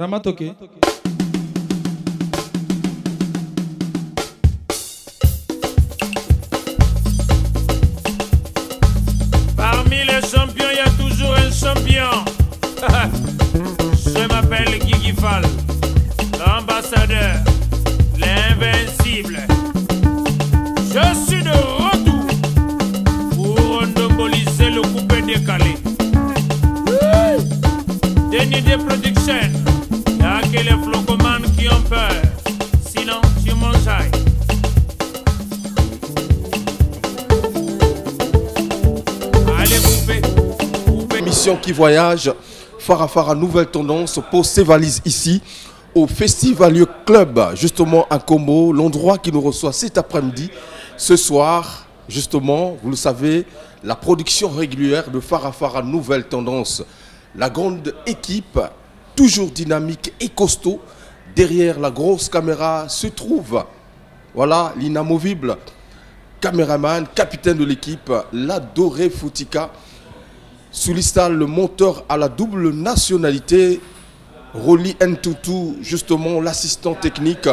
Ramatoke. Parmi les champions, il y a toujours un champion. Je m'appelle Guigui Fall, l'ambassadeur, l'invincible. Je suis de retour pour monopoliser le coupé décalé. Dernier des productions, il n'y a que les flocomanes qui ont peur. Sinon, tu mangeailles. Allez, coupez. Mission qui voyage, Farafara Nouvelle Tendance pose ses valises ici au Festivalier Club, justement à Kombo, l'endroit qui nous reçoit cet après-midi. Ce soir, justement, vous le savez, la production régulière de Farafara Nouvelle Tendance. La grande équipe, toujours dynamique et costaud, derrière la grosse caméra se trouve, voilà, l'inamovible caméraman, capitaine de l'équipe, l'adoré Foutika. Soulistal, le monteur à la double nationalité, Rolly Ntoutou, justement l'assistant technique,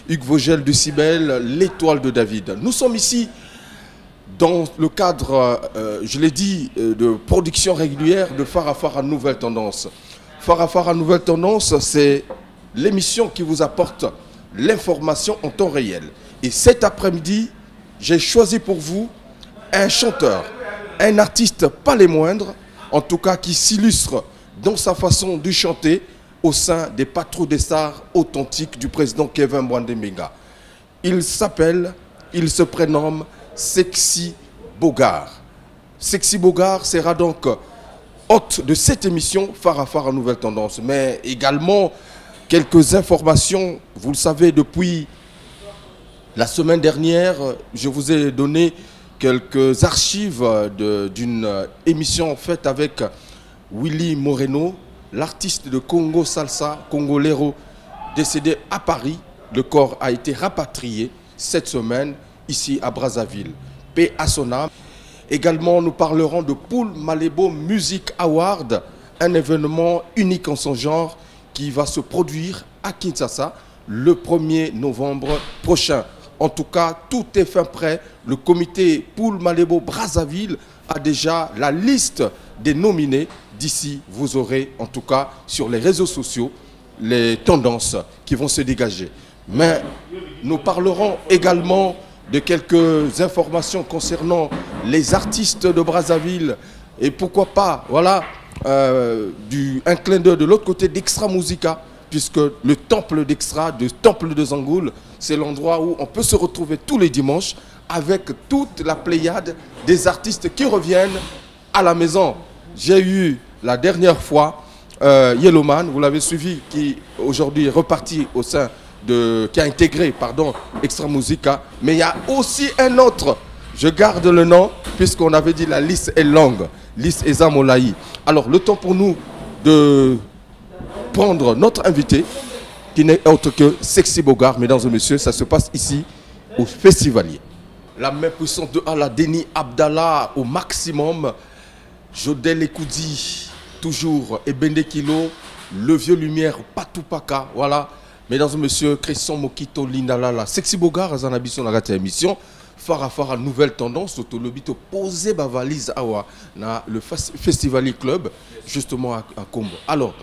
Hugues Vogel de Cybèle, l'étoile de David. Nous sommes ici dans le cadre, je l'ai dit, de production régulière de Farafara Nouvelle Tendance. Farafara Nouvelle Tendance, c'est l'émission qui vous apporte l'information en temps réel. Et cet après-midi, j'ai choisi pour vous un chanteur, un artiste pas les moindres, en tout cas qui s'illustre dans sa façon de chanter au sein des patrouilles des stars authentiques du président Kevin Mwandemega. Il s'appelle, il se prénomme Sexy Bogard. Sexy Bogard sera donc hôte de cette émission Farafara Nouvelle Tendance. Mais également quelques informations, vous le savez, depuis la semaine dernière, je vous ai donné quelques archives d'une émission faite avec Willy Moreno, l'artiste de Congo Salsa, Congolero, décédé à Paris. Le corps a été rapatrié cette semaine ici à Brazzaville. Paix à son âme. Également, nous parlerons de Poul Malebo Music Award, un événement unique en son genre qui va se produire à Kinshasa le 1er novembre prochain. En tout cas, tout est fin prêt. Le comité Poul Malebo Brazzaville a déjà la liste des nominés. D'ici, vous aurez en tout cas sur les réseaux sociaux les tendances qui vont se dégager. Mais nous parlerons également de quelques informations concernant les artistes de Brazzaville et pourquoi pas, voilà, un clin d'œil de l'autre côté d'Extra Musica, puisque le temple d'Extra, le temple de Zangoul, c'est l'endroit où on peut se retrouver tous les dimanches avec toute la pléiade des artistes qui reviennent à la maison. J'ai eu la dernière fois Yellowman, vous l'avez suivi, qui aujourd'hui est reparti au sein qui a intégré, pardon, Extra Musica. Mais il y a aussi un autre, je garde le nom, puisqu'on avait dit la liste est longue, liste Ezamolaï. Alors le temps pour nous de prendre notre invité, qui n'est autre que Sexy Bogard, mesdames et messieurs, ça se passe ici au Festivalier. La main puissante de Allah, Denis Abdallah au maximum, Jodel Ekoudi, toujours, Ebende Kilo, le vieux lumière, Patoupaka, voilà. Mesdames et messieurs, Christian Mokito Lindalala, Sexy Bogard, Zanabi sur la émission, Farafara Nouvelle Tendance, Autolobito, posé ma valise awa, na le Festivalier Club, justement à Kombo. Alors,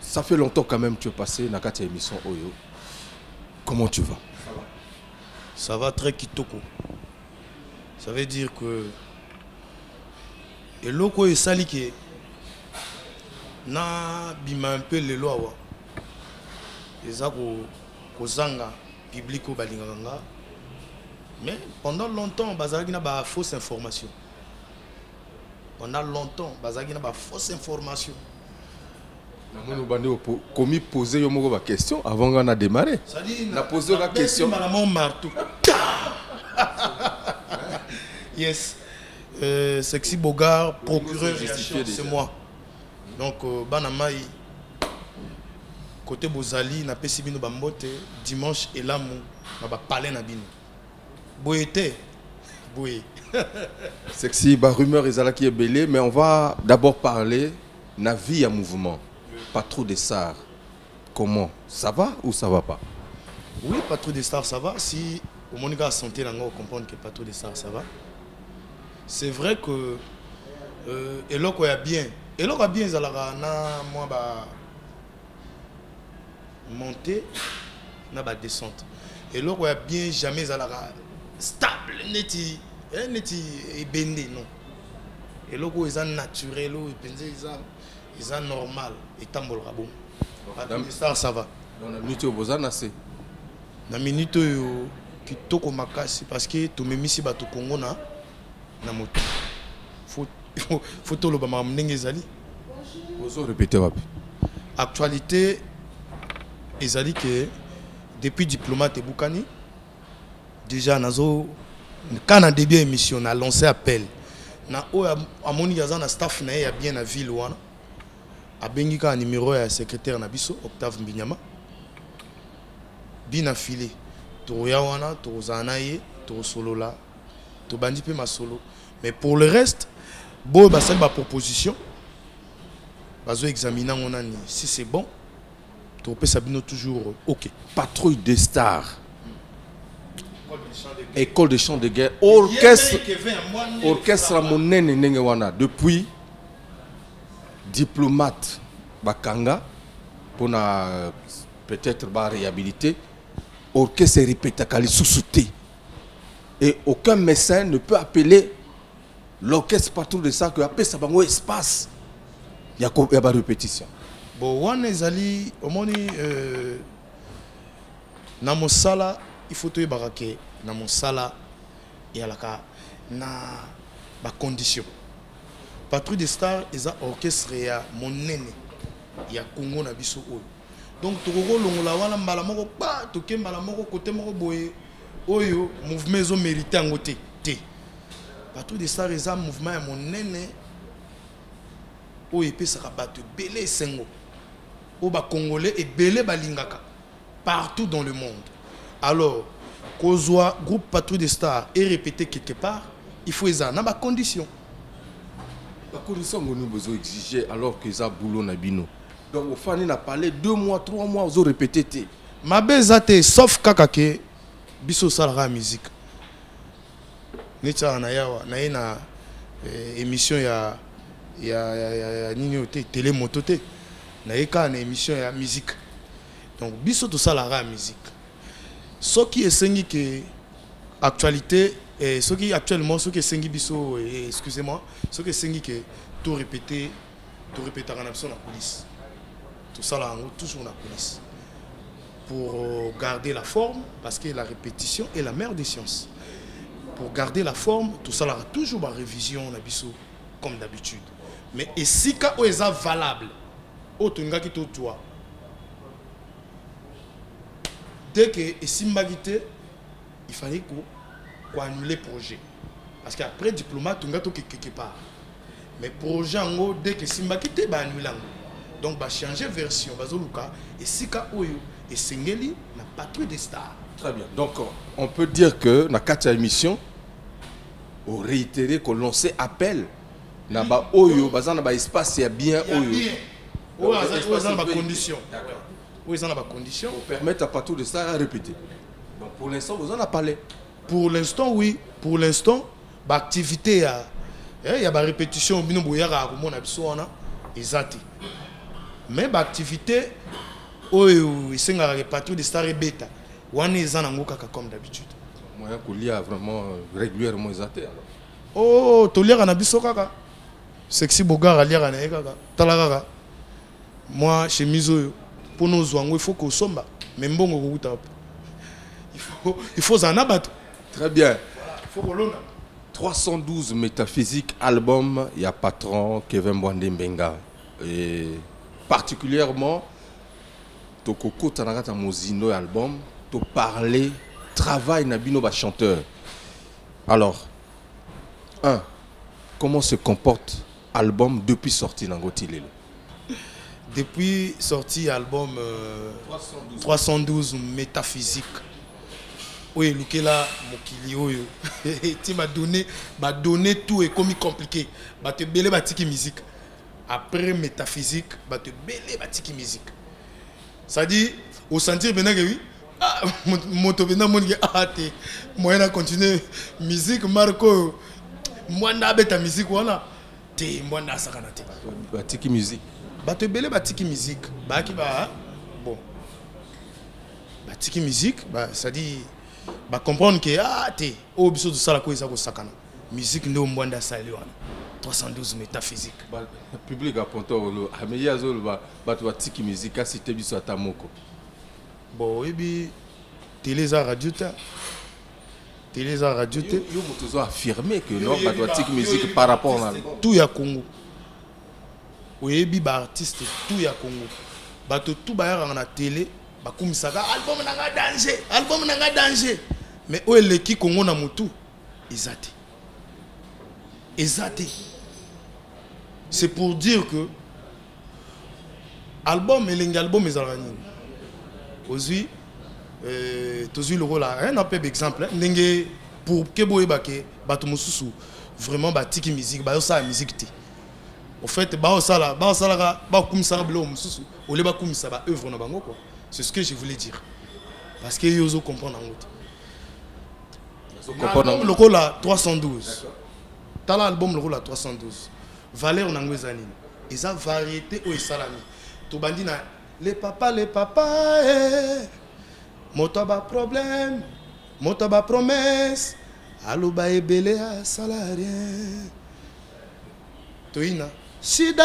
ça fait longtemps quand même que tu es passé dans cette émission Oyo. Comment tu vas? Ça va très kitoko. Ça veut dire que et loko est saliké na bima un peu les lois. Ko zanga publico balinganga. Mais pendant longtemps bazaki na ba fausse information. Pendant longtemps bazaki na ba fausse information. Nous avons posé une question avant qu'on a démarré. On a posé la question. Yes. Sexy Bogard, procureur, c'est moi. Donc, Banamaï, côté Bozali, na Pessibino Bambote, dimanche et là, on va parler na bino. Boyete, boye. Sexy, bah rumeur est belé, mais on va d'abord parler de la vie en mouvement. Pas trop de SAR. comment? Ça va ou ça va pas? Oui, Patrouille des Stars, ça va. Si au Monica santé, on comprendre que Patrouille des Stars, ça va. C'est vrai que et là il y a bien. Et là il y a bien, ça moi bah monter, na ba descente. Et là il y a bien jamais ça stable, neti et bendé non. Et là ils sont naturel, ils sont normal et tambolera bon. Patrouille des Stars, ça va. Dans la minute où vous en avez. Na minute yo kitoko makasi parce que to memisi bato Congo na moto faut to lo ba ndenge ezali Vous répétez wapi? Actualité ezali que depuis diplomate Boukani déjà nazo quand on début émission on a lancé appel na o amoni yaza na staff na ya bien na ville wana abengi ka numéro ya secrétaire na biso Octave Mbinyama bien affilé to yawana to zanaye to solola to bandi pe ma solo mais pour le reste bo ba sel ba proposition bazo examiner on ani si c'est bon to pe sabino toujours OK. Patrouille des Stars, école de chant de guerre, orchestre monene ndenge wana depuis diplomate bakanga pour peut-être ba réhabiliter. Orchestre répété Kali sous-souté. Et aucun médecin ne peut appeler l'orchestre Patrouille des Stars que après ça va un espace. Il y a une répétition. Bon, on est allé au moni na mosala il faut te barake na mosala et à la na ba condition. Patrouille des Stars est un orchestre ya monene ya Congo na biso oyo. Donc tokoko longola wana mbala moko ba toke mbala moko côté moko boye oyo mouvement zo mérité en côté té. Patrouille des Stars est un mouvement ya monene oyo epesaka bato belé sengo o ba congolais et belé balingaka partout dans le monde. Alors kozwa groupe Patrouille des Stars est répété quelque part, il faut ça na ba condition. La condition que nous besoin exiger alors que ça boulot na bino. Donc au fan n'a parlé 2 mois, 3 mois aux répété. Ma bezate sauf kakake biso salara musique. Neta na yawa na ina émission ya nini ote télé mototé. Na eka na émission ya musique. Donc biso to salara musique. Ce qui est sengi que actualité et ce qui actuellement ce qui est sengi biso excusez-moi, ce qui est sengi que tout répéter en absence la police. Tout ça là, toujours la police. Pour garder la forme, parce que la répétition est la mère des sciences. Pour garder la forme, tout ça là, toujours la révision, comme d'habitude. Mais et si quand est valable, dès que Simbagité, il fallait qu'on annule le projet. Parce qu'après diplomate, on a tout quelque part. Mais projet en gros, dès que Simbagité, bah annule. Donc, bah changer version, et si Oyo et Sengeli n'a pas Patrouille des Stars. Très bien. Donc, on peut dire que dans la émission, on réitéré qu'on lançait appel. Na ba Oyo, bazan na ba espace il y a bien Oyo. Oui, ils ont des conditions. Oui, ils ont des conditions. Pour permettre à Patrouille des Stars à répéter. Donc, pour l'instant, vous en avez parlé. Pour l'instant, oui. Pour l'instant, l'activité, il y a des répétitions. Mais l'activité, ils sont des Patrouille des Stars et bêta. Ils sont comme d'habitude. Moi, je lis vraiment régulièrement les athées. Oh, tu lis un biso kaka. Sexy Bogar à lire un kaka. Talakaka. Moi, chez Mizo, pour nos zouangos, il faut qu'on somba. Même bon, il faut en abattre. Très bien. Il faut qu'on l'on 312 métaphysiques album, il y a patron Kevin Bwande Mbenga. Et particulièrement, Tokoko Tanagata Mozino album, to parler, travail Nabino ba chanteur. Alors, comment se comporte album depuis sortie Nangoti Lelo? Depuis sorti album 312 métaphysique. Oui, Lukela Mokili Oyo. Tu m'as donné tout et comme compliqué. Bah te belé batiki musique. Après métaphysique, bah te belé batiki musique. Ça dit, au sentir maintenant que oui, moto maintenant mon gars t'es moyen à continuer musique Marco, moi n'a pas ta musique voilà, t'es moi n'a ça canate. Batiki musique. Bato belé batiki musique, bah qui bah bon, batiki musique, bah ça dit, bah comprendre que t'es au biso de ça la quoi ça ko sakana, musique ne moi n'a ça lui 312 métaphysique. Le public a ponto lo ameya zo ba batiki musique a cité biso atamoko. Bon, et puis, télé à radio, Yo moto affirmé que non, batiki musique par rapport à tout ya Congo. Oui, bi ba artiste tout ya Congo. Bato tout ba na télé, ba kumisaka album nanga danger. Mais où est l'équipe Congo na mutu? Ezate. C'est pour dire que album et album est alrani. Aujourd'hui, le rôle là, un peu d'exemple. Pour que vous ayez vraiment batiki musique, bah ça musique té. Au fait, bah ça là, comme ça blo mususu, au lieu comme ça bah œuvre na bango quoi. C'est ce que je voulais dire. Parce que yozo comprendre en route. L'album le rôle là 312. T'as l'album le rôle là 312. Valeur nangwezani. Ils ont variété au salami. To bandina les papas, motoba problème, motoba promesse, aluba ebele a salarien. Toina, shida,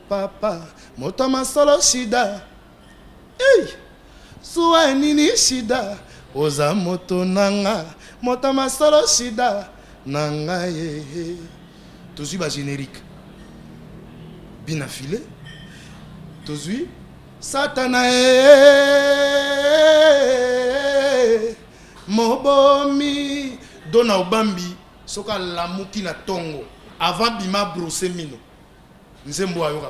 papa, motoma solo shida. Hey, suwa nini shida, oza moto nanga, motoma solo shida, nanga ye. Tozu ba générique, bien affilé. Tozui Satana Mobomi Dona Obambi Soka Lamuki na Tongo avant Bima Brosé Mino Nzembo Ayoka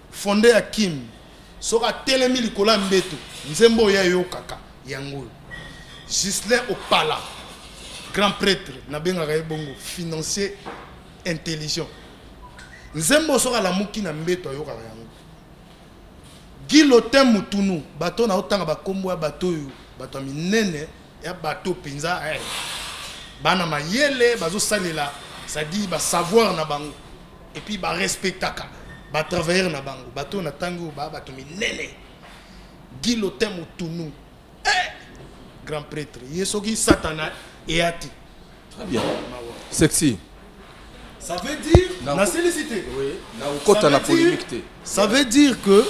Fondé à Kim Soka Telemi Likola Mbeto Nzembo Yayo Kaka Yango Gislain Opala grand prêtre Nabenga Bongo financier intelligent Nzembo soka la muki na mbeto ayoka yango. Gilo temutunu bato na otanga bakombo ya bato yo bato minene ya bato penza bana mayele bazo salela ça dit ba savoir na bango et puis ba respectaka ba travailler na bango bato na tango ba bato minene Gilo temutunu grand prêtre yesoki satana et ati. Très bien. Sexy. Ça veut dire, la félicité. Oui. Ça veut dire que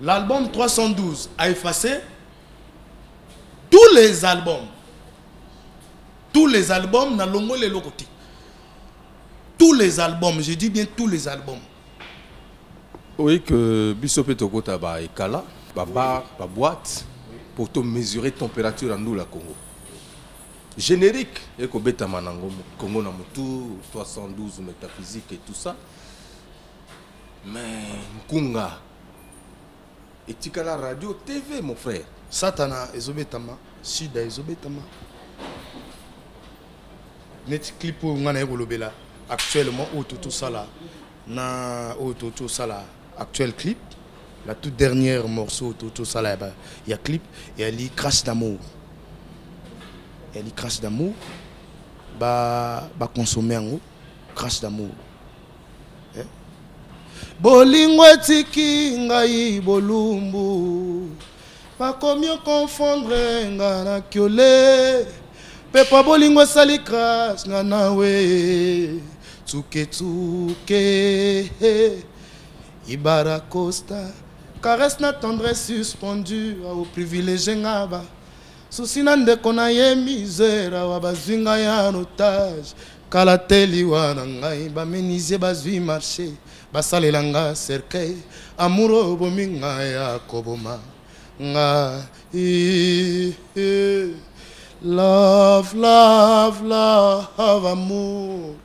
l'album 312 a effacé tous les albums. Tous les albums na longo les lokoti. Tous les albums, je dis bien tous les albums. Oui, que Bissopé Tokota ba ekala, ba bar, ba boîte pour te mesurer température en nous la Congo. Générique, et que bêta manango, Congo na mutu, 312 métaphysique et tout ça. Mais Nkunga, et Tikala radio, TV, mon frère. Satana, ezobetama, Sida, ezobetama. Net clip pour ngana kolobela actuellement au tout ça là, na au tout ça là, actuel clip, la toute dernière morceau tout ça là, il y a clip et elle y crash d'amour. Elle y crash d'amour, ba consommer en haut, crash d'amour. Bolingo tiki ngai bolumbu, pas combien confondre ngana kiole, pepa bolingo sali crash ngana we, tsuke, Ibara Costa, caresse na tendresse suspendue au privilégié ngaba. Souci nande konaye misère wa bazinga ya otage kala teli wana ngai ba meniser bazui marché basalelanga cercueil amouro bominga ya koboma nga love amour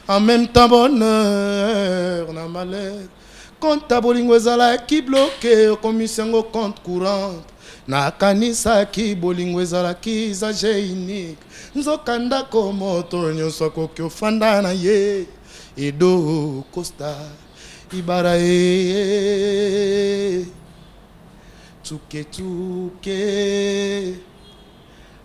en même temps bonheur na malheur Compte bolingo ezalaki bloqué okomisiango compte courante nakanisaki bolingo ezalaki usage unique nzokanda ko moto nyonso akoki ofanda na ye Edo Costa Ibara Tuke tuke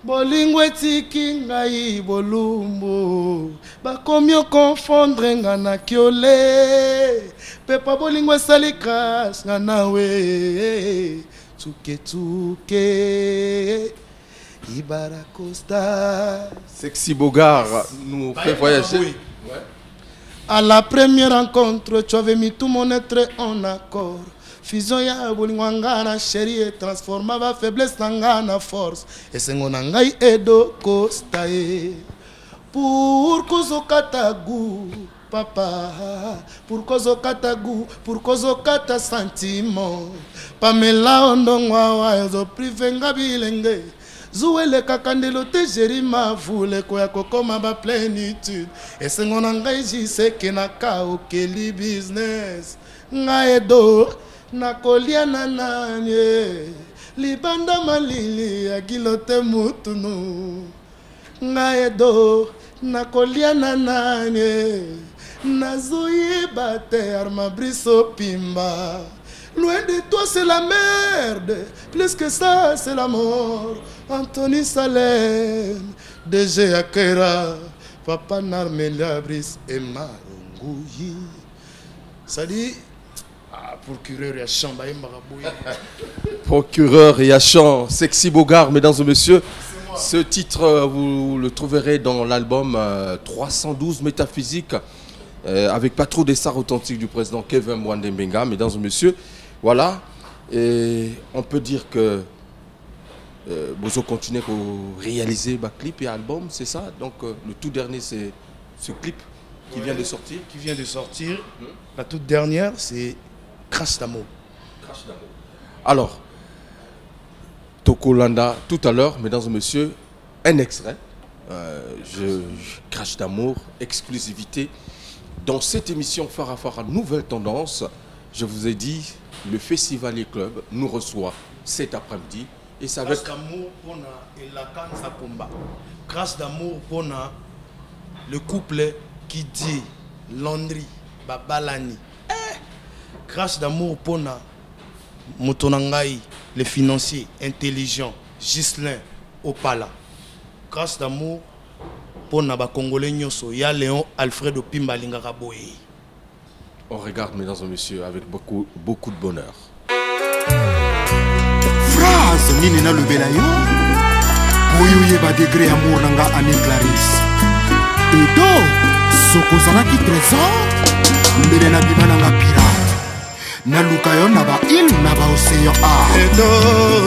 bolingo etiki ngai bolumbu bakomi confondre nga na kiole pepa bolingo esali crash nga nawe tuke tuke Ibara Costa. Sexy Bogard nous fait voyager. Ouais. À la première rencontre, tu avais mis tout mon être en accord. Fusion ya bolingwanga na chérie et transforma va faiblesse nanga na force. Et sengo nangai Edo Costa pour kozo katagu papa pour kozo katagu pour kozo kata sentiment Pamela ondongwa wa zo privenga bilenge Zouele kakandelo te jerima voule koya kokoma ba plénitude et sengo nangai jiseke na kaokeli business nga Edo nakolia na nanye libanda malili agilote mutunu nga Edo nakolia na nanye nazoyeba te arma briso pimba loin de toi c'est la merde plus que ça c'est la mort Anthony Salem DG Akera Papa Narmelia Brice et Marunguyi ça dit procureur Yachan Procureur Yachan, Sexy Bogard, mesdames et messieurs. Ce titre, vous le trouverez dans l'album 312 Métaphysique avec pas trop des stars authentiques du président Kevin Mwandembenga, mesdames et messieurs. Voilà, et on peut dire que Bozo continue à réaliser un clip et album, c'est ça. Donc le tout dernier, c'est ce clip qui vient de sortir. Qui vient de sortir. La toute dernière, c'est Crash d'amour. Alors, Tokolanda, tout à l'heure, mesdames et messieurs, un extrait. Crash d'amour, exclusivité. Dans cette émission Farafara Nouvelle Tendance, je vous ai dit, le Festivalier Club nous reçoit cet après-midi. Et ça va être... Crash d'amour pour la combat. Crash d'amour pour le couple qui dit Landry, Babalani. Crash d'amour pour Motonangai, les financiers intelligents, Ghislain, Opala. Crash d'amour pour les Congolais Nyoso, ya Léon Alfredo Pimbalinga Raboye. On regarde, mesdames et messieurs, avec beaucoup de bonheur. Phrase Ninina Lubelayo, Boyoye ba degré amour nanga Anne Clarisse. Edo, Sokozanaki trésor, Mbelena Bimananga pirate. Nalukayo naba il naba océan A. Edo,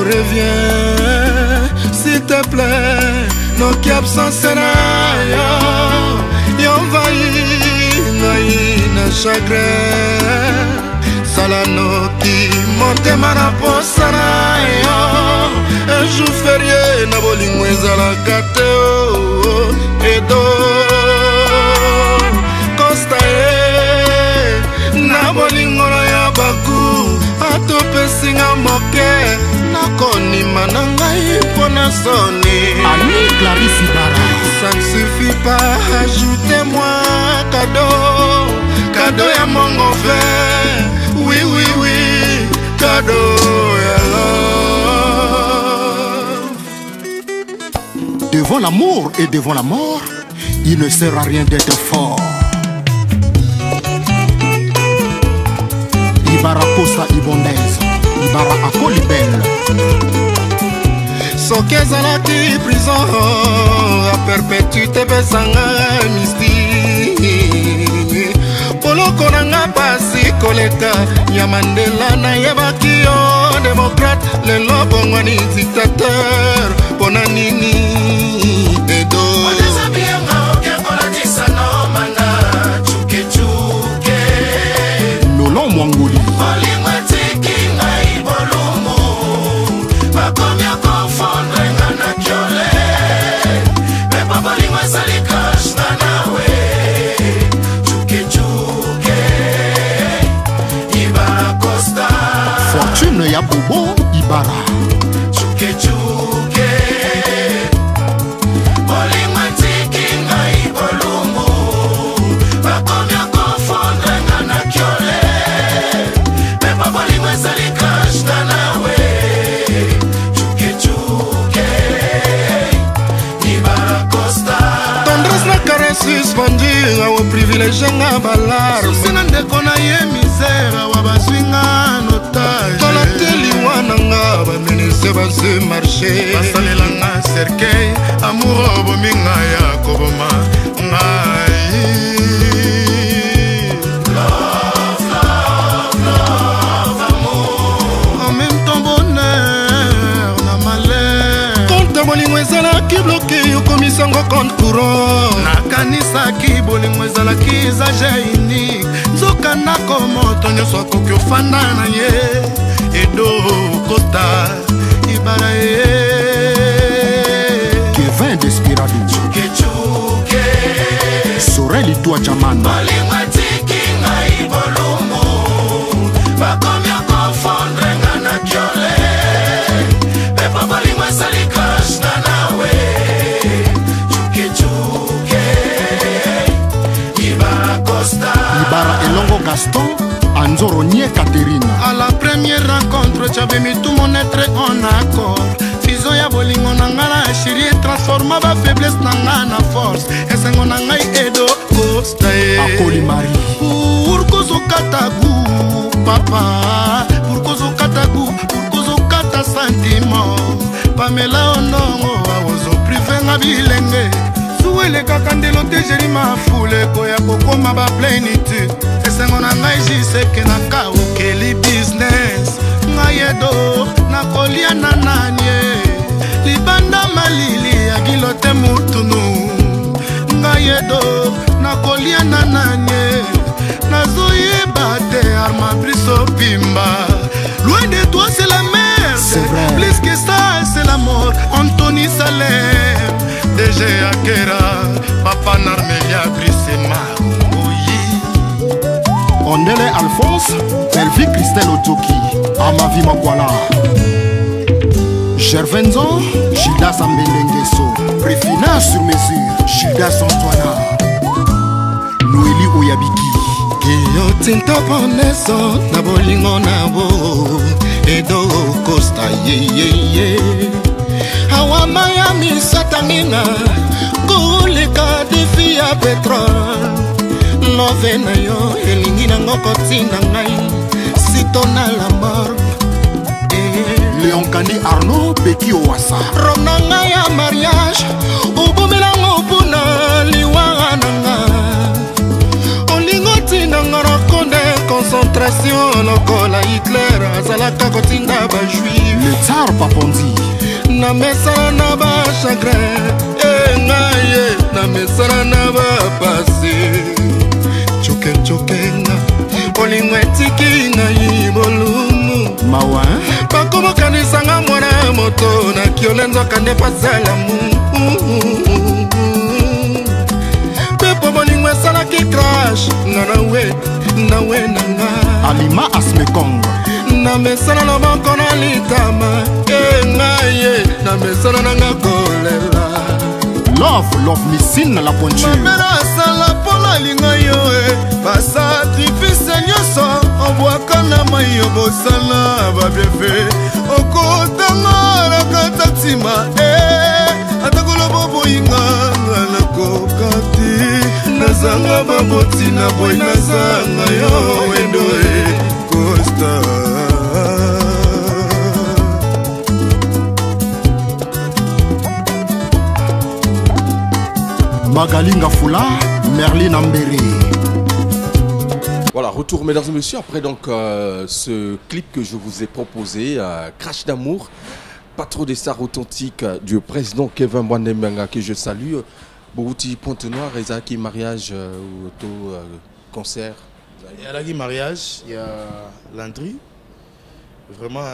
reviens, s'il te plaît. Nos qui absence y'envahit na chagrin. Salanoki, monte maraposana yo. Un jour férié, na bolingo ezala kateo. Edo, Costa na bolingo ya baku. Atope singa moke, na konima na ngai pona soni. Anne Clarisse Ibara. Ça ne suffit pas, ajoutez-moi cadeau. Cadeau ya mon frère. Oui, oui, oui, cadeau ya love. Devant l'amour et devant la mort, il ne sert à rien d'être fort. Ibara Costa Ibondaise, Ibara Akolibel. Soki ezalaki prison à perpétuité pesanga mystique. Poloko nanga pasi koleka ya Mandela nayebaki yo démocrate lelo bongwani dictateur pona nini Edo. Lolo Mwangoli. Iba ya Bobo Ibara. Chuke chuke Bolingo tiki ngai bolumbu Bakomya kofondre ngana kiole Mepa bolingo esali kashta nawe Chuke chuke Ibara Costa Tendresse na caresse suspendue Awo privilège nga balarme Susi na ndeko na ye misère Awa baswinga notage Tola teli wana nga Bamenese base marché Basalela nga cercueil Amour obominga ya koboma ngai Love, love, love, amour En même temps bonheur na malheur Compte bolingo ezalaki bloqué Yokomisango compte courant Nakanisaki bolingo ezalaki usage unique Nzoka nako moto nyonso akoki ofanda na ye Edo Costa Ibara ye Kevin Desperado. Chuke chuke Sorel Itua Jamana. Bolingo tiki ngai bolumbu Bakomya kofondre ngana kiole Pepa bolingo esali kashta nawe Chuke chuke Ibara Costa Ibara Elongo Gaston. Anzoro Nye Catherine. À la première rencontre, tu avais mis tout mon être en accord. Fizo ya bolingo nangana chérie transforma ba faiblesse nangana force. Esengo nangai Edo Costa. Akoli Marie. Pour kozo katagu papa, pour kozo katagu, pour kozo kata sentiment. Pamela onongo awozo privé nga bilenge. Souele kakandelo te jeri ma foule koya kokoma ba plénitude. Esengo na ngai jiseke na kao keli business. Ngayedo na kolia na nanye. Libanda malili ya gilote mutunu. Ngayedo na kolia na nanye. Nazoye bate arma briso pimba. Loin de toi c'est la merde. Plus que ça c'est la mort. Anthony Salem. DG Akera, Papa Narmelia Brisema, oui. Ondele Alphonse, Elvi Christelle Otoki, Amavi Makwala. Gervenzo, Gilda Sambelengeso, Préfina sur mesure, Gilda Santoana. Noélie Oyabiki. Yo tinta poneso, na bolingo na bo, Edo Costa, ye. Awa Miami Satanina Kulika defi ya petrol Love na yo elingi na ngoko tina ngai Sito na la mort Léon Kani Arnaud Beki Owasa. Rona ngai ya mariage Ubumila ngopuna liwa nanga Olingo tina ngarakonde concentration Lokola Hitler azalaka kotinda ba juif Le Tsar Papondi. Na mesala na ba chagrin ngaye na mesala na ba passé chokenga bolingo etiki ngai bolumu Mawa. bakomo kanisanga mwana moto na kiole nzoka nde pasala mu pepo bolingo esalaki crash nga nawe nanga Alima Asmekong. na mesala na banko na litama ngaye na mesala na nga kolela Love Missine la pointure. mabela asala mpona linga yo basakrifise nyonso obwaka na mai yo bosala babiefe okotanga na kata ntima atakolo boboyinga nga nakoka te nazanga baboti na boyi nazanga yo wendo Costa. Magalinga Fula, Merlin Ambéré. Voilà, retour mesdames et messieurs, après donc ce clip que je vous ai proposé, Crash d'amour, pas trop des stars authentiques du président Kevin Bwandemenga que je salue. Bouti Pointe-Noire, Ezaki mariage ou concert. Il y a la mariage, il y a Landry. Vraiment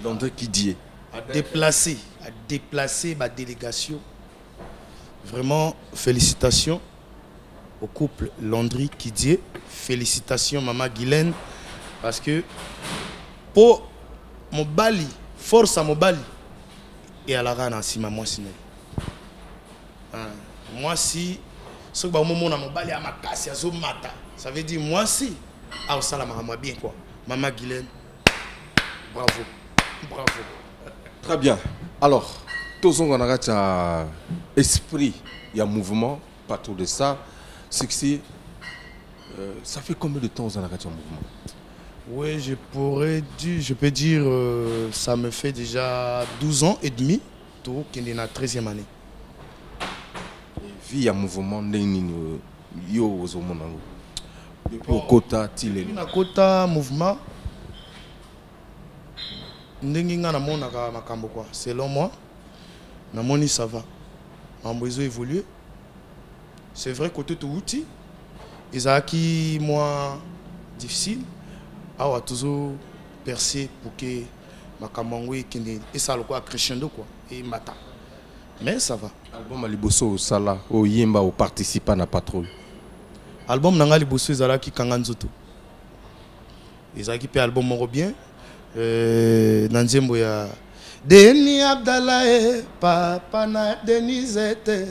Landry qui dit à déplacer ma délégation. Vraiment félicitations au couple Landry Kidier. Félicitations maman Guylaine parce que pour mobali force à mobali et à la rana si maman siné moi si ce que moment na mobali a makasi azo mata ça veut dire moi si ah au sala mama bien quoi maman Guylaine bravo bravo très bien alors tous on a esprit il y a mouvement partout de ça c'est ça fait combien de temps vous en avez un mouvement? Oui, je peux dire, ça me fait déjà 12 ans et demi, tout qui est dans la 13e année. Vie à mouvement, yo aux hommes depuis au quota tilé. Na quota mouvement, n'enginga na mona ka makambo quoi. Selon moi, na moni ça va. En besoin évoluer. C'est vrai côté tout outil, ils ont acquis moins difficile. A toujours percé pour que ma camangoué et ça le quoi crescendo quoi et mata mais ça va album aliboso sala o yemba o participa na patrouille album nanga liboso ezala ki kanga nzoto ezaki pe album moko bien na nzembo ya Deni Abdallah papa na Denizete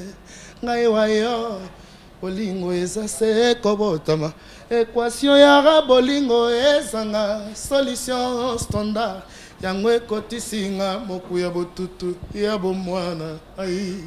ngai wayo bolingo eza se kobotama équation ya bolingo ezanga solution standard yango ekotisinga moku ya botutu ya bomwana ai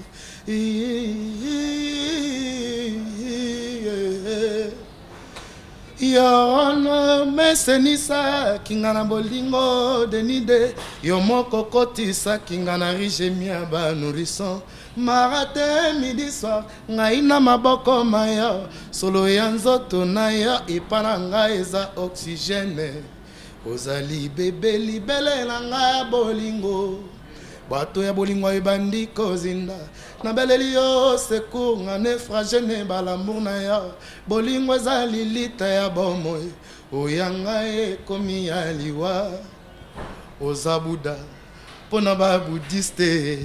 yo mesenisa kinga na bolingo denide yo moko kotisa kinga na rigemia ba nourrisson marate midi soir ngai na maboko maya solo ya nzoto na yo ipana ngai eza oxygène ozali bebe libelela ngai bolingo bato ya bolingo ebandi kozinda na beleli yo secours nga naufragé balamour na yo bolingo eza lilita ya bomoi oyanga ekomi ya liwa oza buda mpona babudiste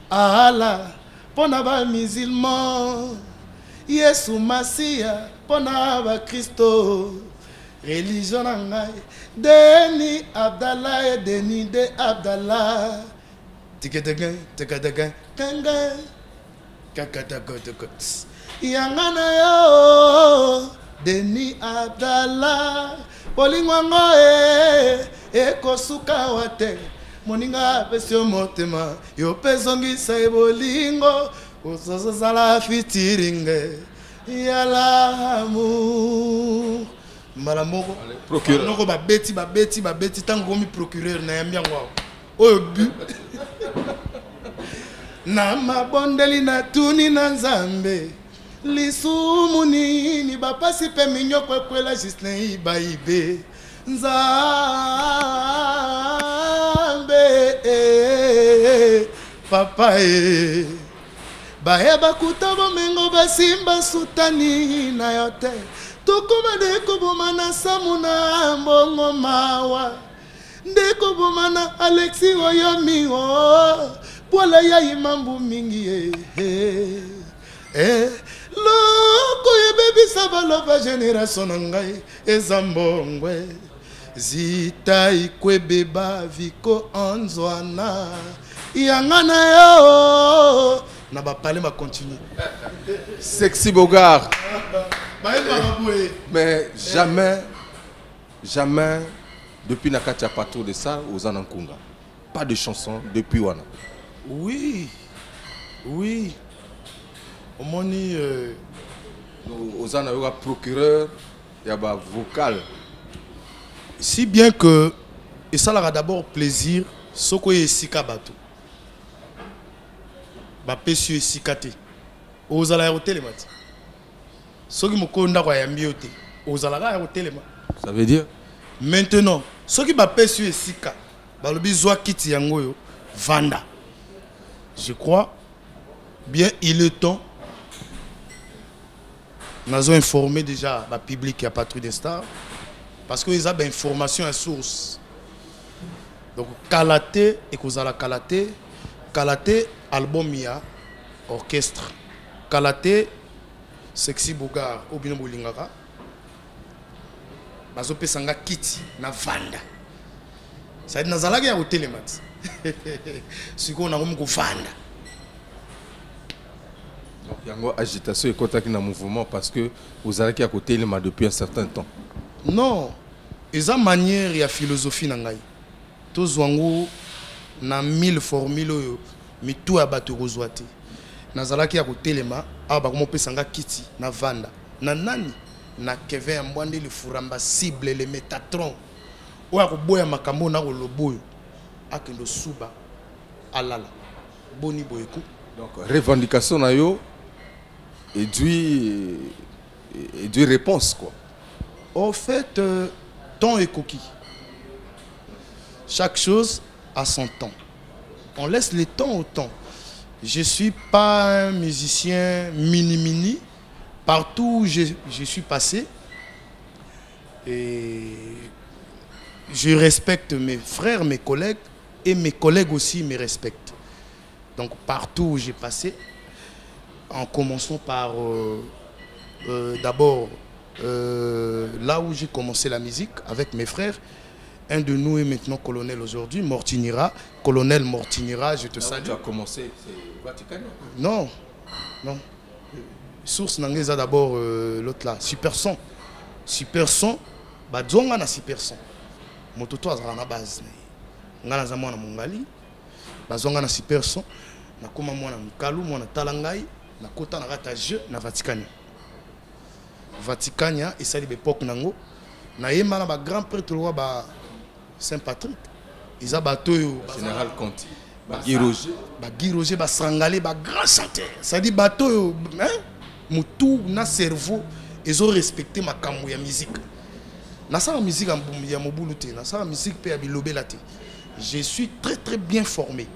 ala mpona bamusulman yesu masiya mpona bakristo religion na ngai Deni Abdallah Deni de Abdallah tiketegen tiketegen kenge kakatakotokots yanga na yo Deni Abdallah bolingo ekosuka wate moninga pesio motema yo pezongisa bolingo ososala fitiringe yalamu malamoko procureur noko babeti tango mi procureur na yambia ngwa oyo bu na mabondeli na tuni na nzambe lisumu nini bapasi pe minyoko ekwela Justin Ibaibe nzambe papa baheba kutabo mengo basimba sutani na yote tokoma deko bomana samuna mbongo mawa ndeko bomana Alexi oyomi o pola ya imambu mingi loko yebebisa baloba génération ngai ezambongwe zita ikwebeba viko anzwana yangana yo na bapale ma continue Sexy Bogard. Mais jamais depuis Nakatia Pato de ça aux Anankunga pas de chanson depuis Wana. Oui au moni aux Anankunga procureur il y a ba vocal si bien que et ça leur a d'abord plaisir soko esika bato ba pesu esikate aux ala hotel mati soki mokonda kwa yambiote aux ala hotel ma ça veut dire maintenant soki ba pesu esika ba lobi zwa kiti yango yo vanda je crois bien il est temps nous avons informé déjà le public à Patrouille des Stars parce qu'ils ont des informations à source. Donc, Kalaté et Kozala Kalaté, album ya orchestre. Kalaté, Sexy Bogard, Obino Bolingara. Bazope Sanga Kiti, na Vanda. ça dit nazalaki ya kotelemax siko na komi kofanda yango agitation ekotaki na mouvement parce que ozalaki ya kotelema depuis un certain temps. Non, eza manière ya philosophie na ngai tozwango na 1000 formules oyo mitu ya bato kozwa te nazalaki ya kotelema awa bakomopesa nga kiti na vanda na nani na Kevin ya Mbwande le Furamba cible le Métatron oyo akoboya makambo na koloba oyo akendo suba alala boni boyeku. Donc revendication na yo et du réponse quoi. Au fait, temps est coquille. Chaque chose a son temps. On laisse le temps au temps. Je ne suis pas un musicien mini-mini. Partout où je suis passé, et je respecte mes frères, mes collègues, et mes collègues aussi me respectent. Donc partout où j'ai passé, en commençant par d'abord là où j'ai commencé la musique avec mes frères. Un de nous est maintenant colonel aujourd'hui, Mortinira. Colonel Mortinira, je te salue. Tu as commencé, c'est Vatican? Non, non. Source Nangeza d'abord, l'autre là, Super Son. Super Son, bah zonga na Super Son. Mototo azala na base. Ngana za mwana mungali, bah zonga na Super Son. Na koma mwana mukalu, mwana talangai, na kota na rata jeu na Vatican. Vaticania et ça l'époque nango na yema na ba grand prêtre roi ba Saint-Patrick ils a bateau général Conti ba Guy Roger ba Sangale ba grand chanteur ça dit bateau hein mutu na cerveau ils ont respecté ma kamou ya musique na sa musique ya mobulu te na sa musique pe ya bilobela te je suis très bien formé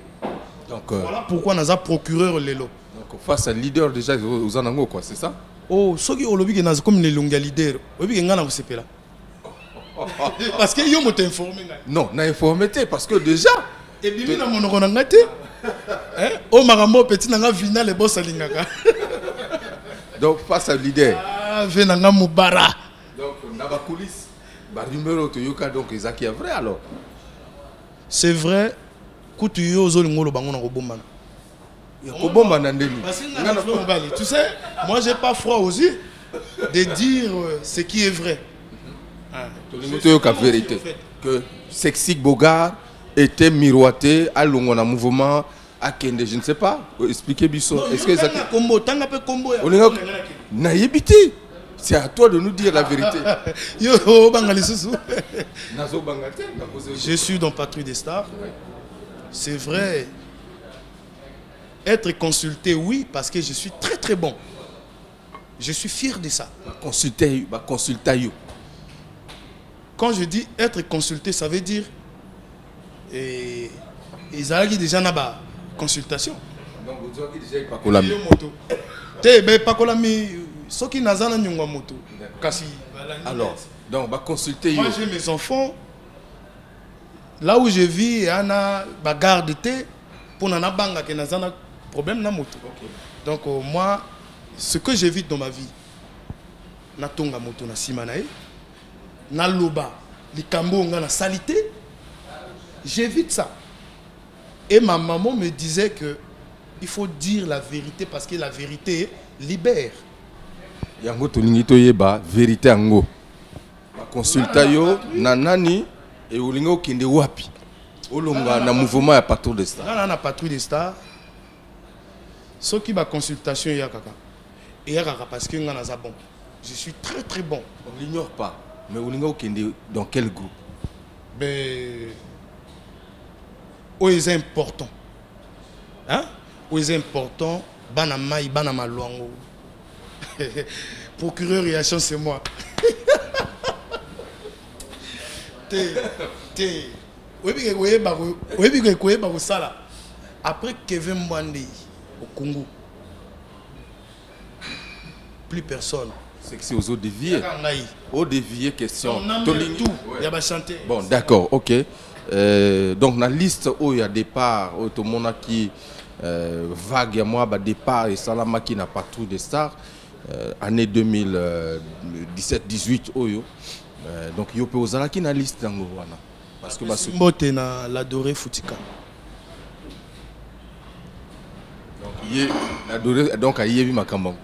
donc voilà pourquoi naza procureur lelo donc face à leader déjà aux anango quoi c'est ça. Oh, ce qui est le comme les longues leaders, parce que yo m'ont informé. Non, n'a informé parce que déjà. Et bien na mon ngate. Hein? Oh marambo petit nanga vina le boss alingaka. Donc face à leader. Ah, venanga mubara. Donc na ba coulisses. Ba numéro to yoka donc ezaki est vrai alors. C'est vrai. Kutu yo zo ngolo bango na kobomba. Tu sais, moi j'ai pas froid aux yeux de dire ce qui est vrai. Vérité. Que Sexy Bogart était miroité à l'ongon en mouvement à Kende, je ne sais pas. Expliquez Bisson. Est-ce que ça c'est à toi de nous dire la vérité. Je suis dans Patrouille des Stars. C'est vrai. Être consulté, oui, parce que je suis très bon. Je suis fier de ça. Consulter. Quand je dis être consulté, ça veut dire ils ont déjà une consultation. Donc vous avez déjà pas colami. Pas colami. Ceux qui n'ont pas de moto. Alors, donc va consulter. Moi j'ai mes enfants. Là où je vis, il y a une garde pour n'en banga qui n'a pas problème na moto. Okay. Donc moi ce que j'évite dans ma vie na tonga moto na simanae na loba likambo nga na salité j'évite ça et ma maman me disait que il faut dire la vérité parce que la vérité libère yango tolingi toyeba vérité yango ba consulta yo na nani et olingo kende wapi olonga na mouvement ya Patrouille des Stars na Patrouille des Stars. Ce qui ma consultation il y a kaka. Et parce que bon. Je suis très bon. On l'ignore pas. Mais on l'ignore dans quel groupe? Ben c'est important. Hein? C'est important. Banamaï, banamaluango. Procureur et chance c'est moi. Après Kevin Mbwande au Congo, plus personne. C'est que c'est aux autres déviés. Aux déviés, question. Tout. Il y a chanter. Bon, d'accord, ok. Donc, dans la liste où il y a départ, tout le monde qui vague, à moi, départ et Salama qui n'a pas Patrouille des Stars, année 2017-18, donc il y a qui dans la liste. Parce que Mbote na l'adoré Foutika. donc à Yebi Makambam.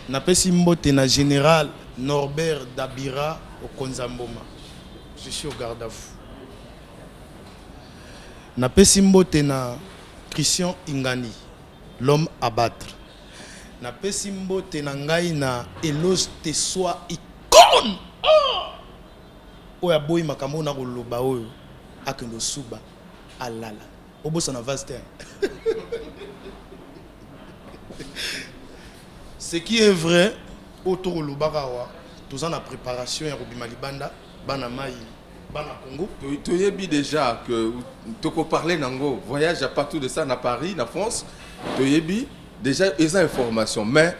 Napesi Mbote na général Norbert Dabira au Konzamboma. Je suis au garde à vous. Napesi Mbote na Christian Ingani, l'homme à battre. Napesi Mbote na ngai na Eloge Tessoa icône. Oya boy makambo na koloba oyo akendo suba alala. Obosa na vaste. Ce qui est vrai autour de l'Obarawa, tous en préparation et Robima Libanda, Banamaï, Bana Congo. Tu as dit déjà que tu peux parler Nango, voyage à partout de ça, à Paris, en France. Tu as dit déjà les informations, mais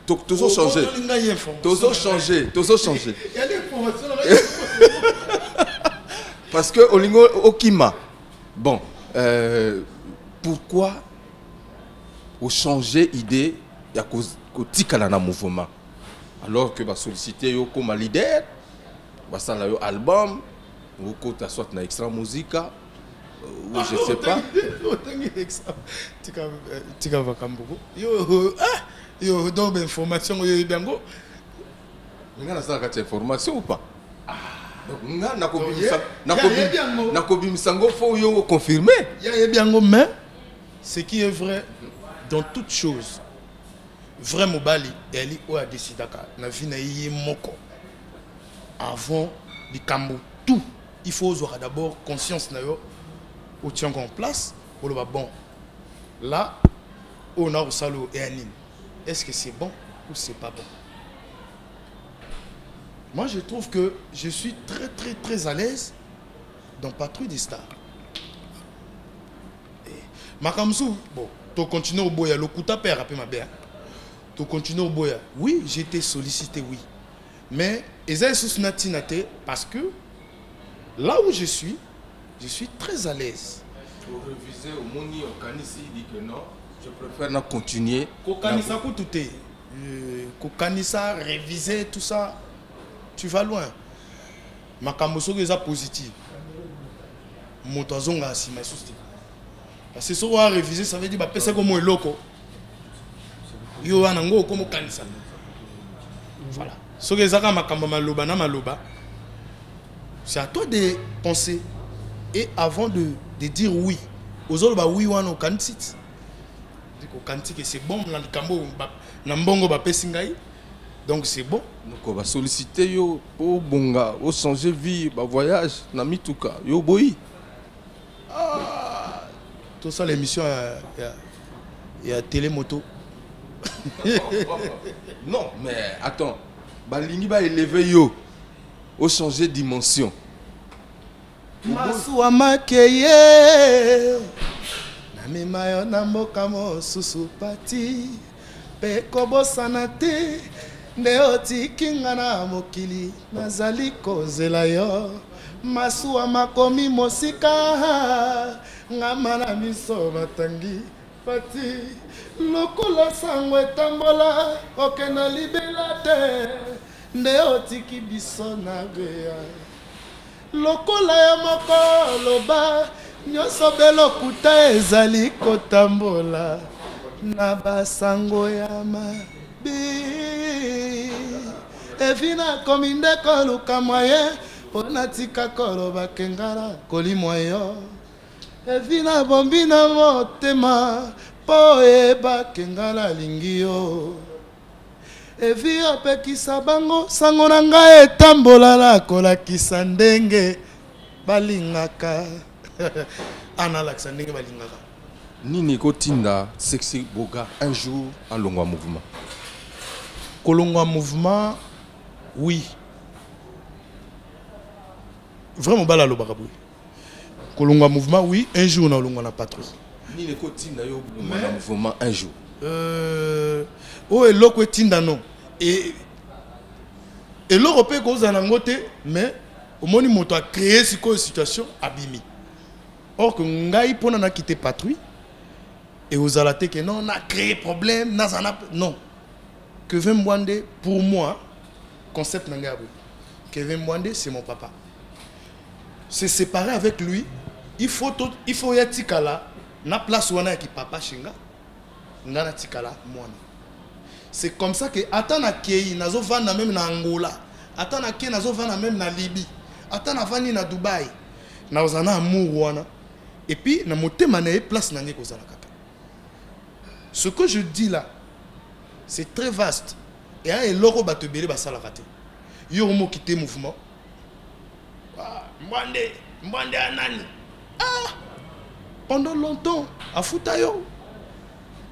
tu as changé. Tu as changé. Tu as changé. Il y a des informations. Parce que Olingo Okima, bon, pourquoi vous changez d'idée à cause de la mouvement? Alors que vous sollicitez comme leader, vous avez un album, vous avez soit une extra musique, ou je ne sais pas. Yo, donc information, vous avez bien go. Vous avez une information ou pas? Il y a bien go, mais ce qui est vrai dans toute chose, vraiment Bali, elle a décidé na vie na moko. Avant du Cambo, tout, il faut avoir d'abord conscience na yo, au tient en place, pour le bon. Là, on a au salo et anime. Est-ce que c'est bon ou c'est pas bon? Moi, je trouve que je suis très à l'aise dans Patrouille des Stars. Makamsou, bon, tu continues au boya, le coup père après ma belle. Tu continues au boya. Oui, j'ai été sollicité, oui. Mais, parce que là où je suis très à l'aise. Pour réviser au Moni, au Kanisi, il dit que non, je préfère continuer. Kokanisa, tout est. Kokanisa, réviser, tout ça. Tu vas loin. Makamoso est positif. Motazonga asima sousti. Parce que si on a révisé, ça veut dire que c'est comme un loco. Yo anango comme kanisa. Voilà. Ce que zaka makamba maloba na maloba. C'est à toi de penser et avant de dire oui. Aux autres bah oui ou non kantit. Dit ko kantit que c'est bon na kambo na mbongo ba pesingai. Donc c'est bon. Donc on va solliciter yo pour bonga, au changer vie, bah voyage, na mituka, yo boy. Ah, tout ça l'émission il y a télémoto. Non, mais attends. Balingi va élever yo, au changer dimension. Masuwa makeye. Na memayo na mboka mo susu pati. Pe kobosana te. Nde otikinga na mokili nazali kozela yo masuwa makomi mosika ngama na miso batangi pati lokola sango etambola okena libela te nde otiki biso na geya lokola ya moko loba nyonso belokuta ezali kotambola na basango ya Evina kominde koluka moye pona tika koloba kengala kolimwa yo Evina bombina motema po eba kengala lingi yo Evi apekisa bango sango na ngai etambola la kolakisa ndenge balingaka analakisa ndenge balingaka Nini kotinda Sexy Boga un jour en Longwa mouvement. Kolongwa mouvement, oui. Vraiment, bala lo baraboui. Kolongwa mouvement, oui. Un jour, on a Longwa na patrouille. Ni le kotinda yo mouvement un jour. Oh, et l'autre tinda non. Et l'autre peut cause en angoté, mais au moment où on a créé cette situation, abimi. Or que ngai pona na quitté patrouille et aux alatés que non, on a créé problème, non. Kevin Mwande, pour moi, concept Nangabu. Kevin Mwande, c'est mon papa. se séparer avec lui, il faut y a tikala na place wana ki papa chinga ngana tikala mwana. C'est comme ça que atana kei nazo vanda même na Angola, atana kei nazo vanda même na Libye, atana vani na Dubaï. Na ozana amour wana et puis na motema na place na nge kozala kaka. Ce que je dis là, c'est très vaste. Et un eloko bato belé basala kate. Yo mo quitter mouvement. Mwande anani. Ah! Pendant longtemps, à Futayo.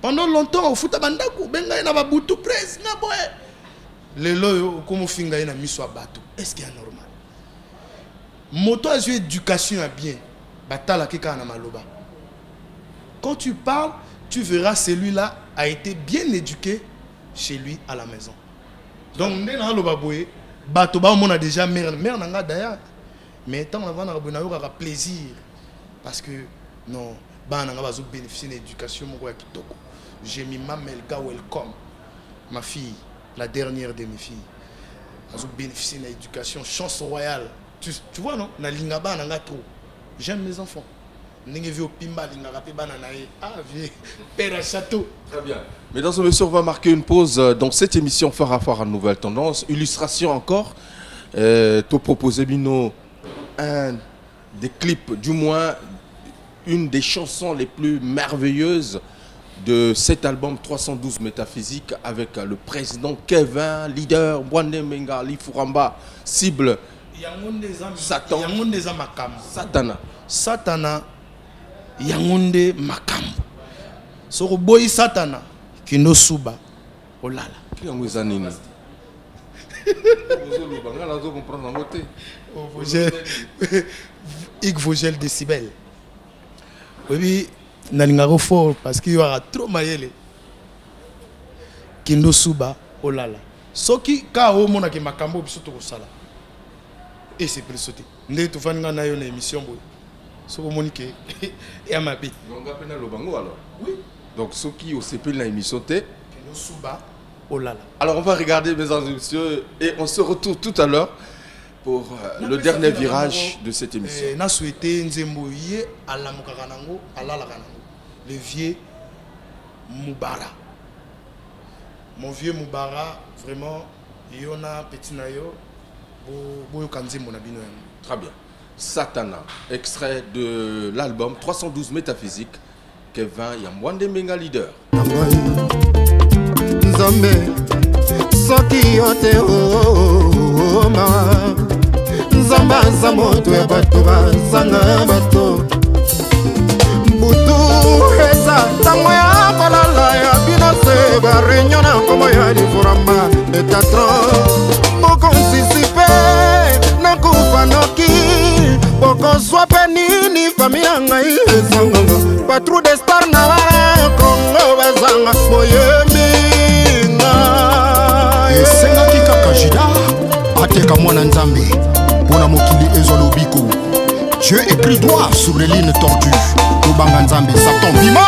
Pendant longtemps, au Futa Bandaku, benga na babutu presse na boy. Les loyo comme finga na miso bato. Est-ce qu'il est normal? Moto a joué éducation à bien. Batala keka na maloba. Quand tu parles, tu verras celui-là a été bien éduqué chez lui à la maison. Donc ndena loba boy, bato ba on a déjà mère nanga d'ailleurs. Mais tant on va na plaisir parce que non, ba nanga bazo bénéficier d'une éducation moko ya kitoko. J'ai mis ma Melga welcome. Ma fille, la dernière de mes filles. Bazo bénéficier d'une éducation chance royale. Tu vois non, na lingaba nanga trop. J'aime mes enfants. N'engé vu au pimba lingaba pe banana ah vieux père à château. Très bien. Mesdames et messieurs, on va marquer une pause dans cette émission Phare à Phare à Nouvelle Tendance. Illustration encore. Te proposer Bino un des clips, du moins une des chansons les plus merveilleuses de cet album 312 Métaphysique avec le président Kevin, leader, Mwande Menga, Lifuramba, cible, Satan, Satana. Satana, Yangonde Makam. Soko boy Satana, Kino Suba, Olala. Qui est Mouizanini? Ik Vogel décibel. Oui, Nalingaro fort parce qu'il y aura trop maïele. Kino Suba, Olala. Soki ka o mona ke makambo biso to sala. Et c'est plus sauté. Ndé to fanga na yo na émission boy. Soko monike et amabi. Donc appena le bango alors. Oui. Donc ceux qui au CP la émission té Kino Suba, Olala. Alors on va regarder mesdames et messieurs et on se retrouve tout à l'heure pour le dernier virage de cette émission. Na souhaité Nzembo yé ala mukakanango ala la kanango. Le vieux Moubara. Mon vieux Moubara, vraiment, yona petit nayo, boyo kanzembo na bino. Très bien. Satana, extrait de l'album 312 Métaphysique, Kevin Yamwande Menga leader. Nzambe soki yote oma Nzamba za moto ya bato bazanga bato Butu eza tango ya balala ya binose ba réunion na komo ya Lifuramba Metatron Boko nsisipe na kufa noki Boko swape nini familia ngai ezanga Patrouille des stars na wara Kongo bazanga Moyembi Senga kika kajida Ateka mwana nzambe Pona mokili ezolo biko Dieu écrit droit sur les lignes tordues Obanga nzambe Satan bima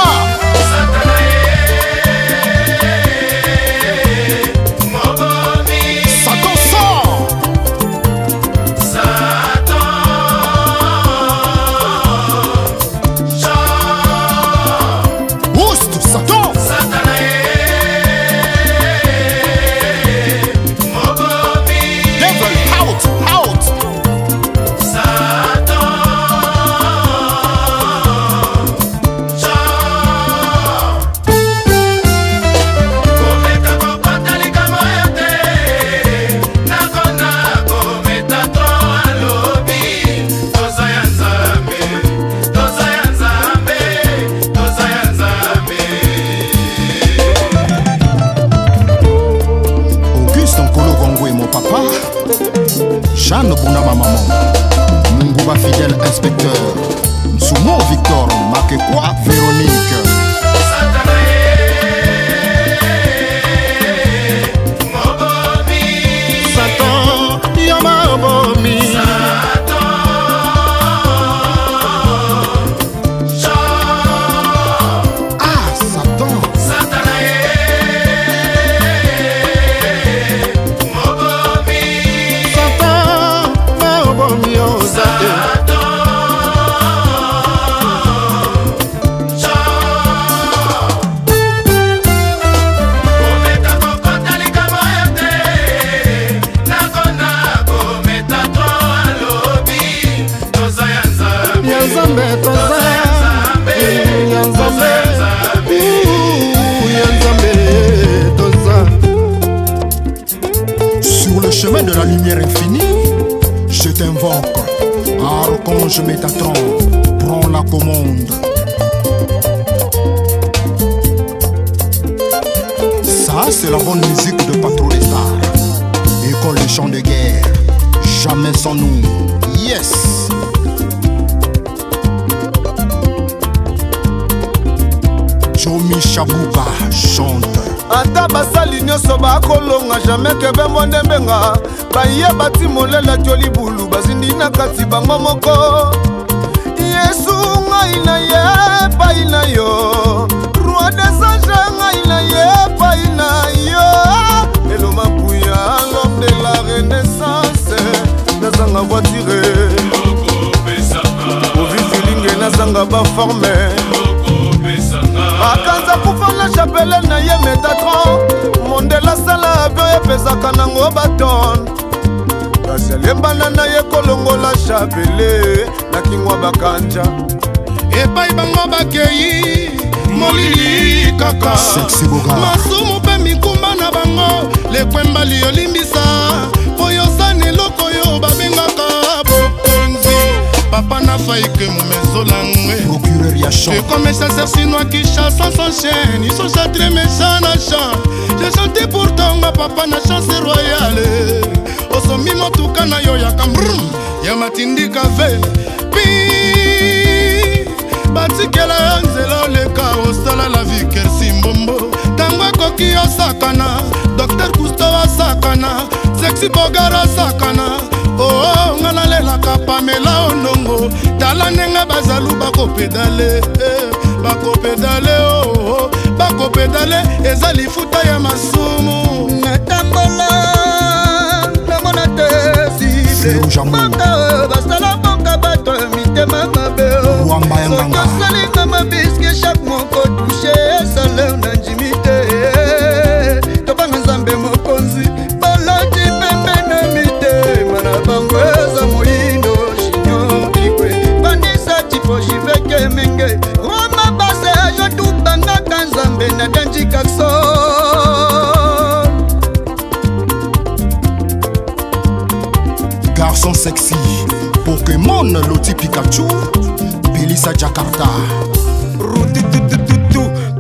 Satan sort Oust Satan Jeanne Bounama Maman, Munguba fidèle inspecteur, Nsumo Victor, Makekwa Véronique. Satan, Yama Bomi. Ah, Satan. Satan, le chemin de la lumière infinie, je t'invoque. Archange Métatron, prends la commande. Ça, c'est la bonne musique de Patron des Stars. École de chants de guerre, jamais sans nous. Yes! Jomi Chabouba chante. Ata basali nyonso bakolonga jamais ke bembonde mbenga baye bati molela joli bulu bazindi na kati bango moko Yesu ngai na ye pai na yo roi des anges ngai na ye pai na yo Elo Mapuya l'homme de la renaissance nazanga voiture ovifilinge nazanga baforme akanza kufala chapelle na ye Métatron mondela sala avion epesaka nango baton kasi alembana na ye kolongola chapelle na kingwa bakanja epai bango bakei molili kaka masumu mpe mikumba na bango lekwembali olimbisa po yosani eloko yo babengaka bokonzi papa na faike momezolangwe procureur ya chant. Comme ça c'est chinois qui chasse sans son chien. Ils sont déjà très méchants na chant. J'ai chanté pourtant ma papa na chance royale. Osomi motuka na yo ya kambrum ya matindi kafe. Pi batikela nzela leka osala la vie kersimbombo. Tango koki osakana, Docteur Cousteau osakana, Sexy Bogara osakana. Oh, ngana lela kapamela onongo tala nenga bazalu bako pedale oh bako pedale ezali futa ya masumu natambola namona tesi baka basala boka bato mitema mabe sokosali na mabiske chaque moko touche saleu na njimite tobanga nzambe mokonzi balati pembe na mite mana bangweza moino shinyo ikwe bandisa tipo jiveke menge roma base jo tubanga kanzambe na danji kakso garçon sexy Pokémon Loti Pikachu Belisa Jakarta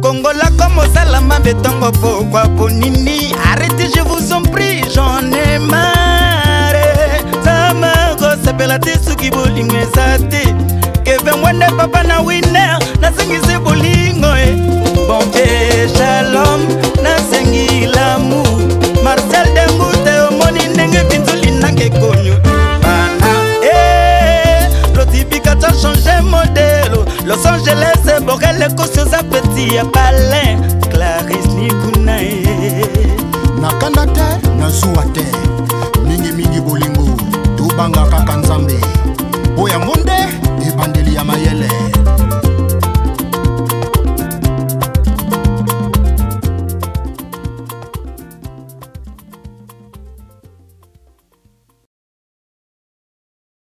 Congola comme Salama Betongo pourquoi Bonini arrêtez je vous en prie j'en ai marre Samago s'appelle Tesuki Bolingo Zate Kevin Wende Papa na winner na singise Bolingo Bon shalom na sengi l'amour Marcel Dembute omoni nenge pinzuli nange konyo Loti Pikachu a changé modèle Los Angeles, Borel, Kosio Zapeti, Palin, Clarisse Nikunae. Nakanda te, nazuwa te, mingi bolingo, tubanga kakanzambe, boya monde, ebandeli ya mayele.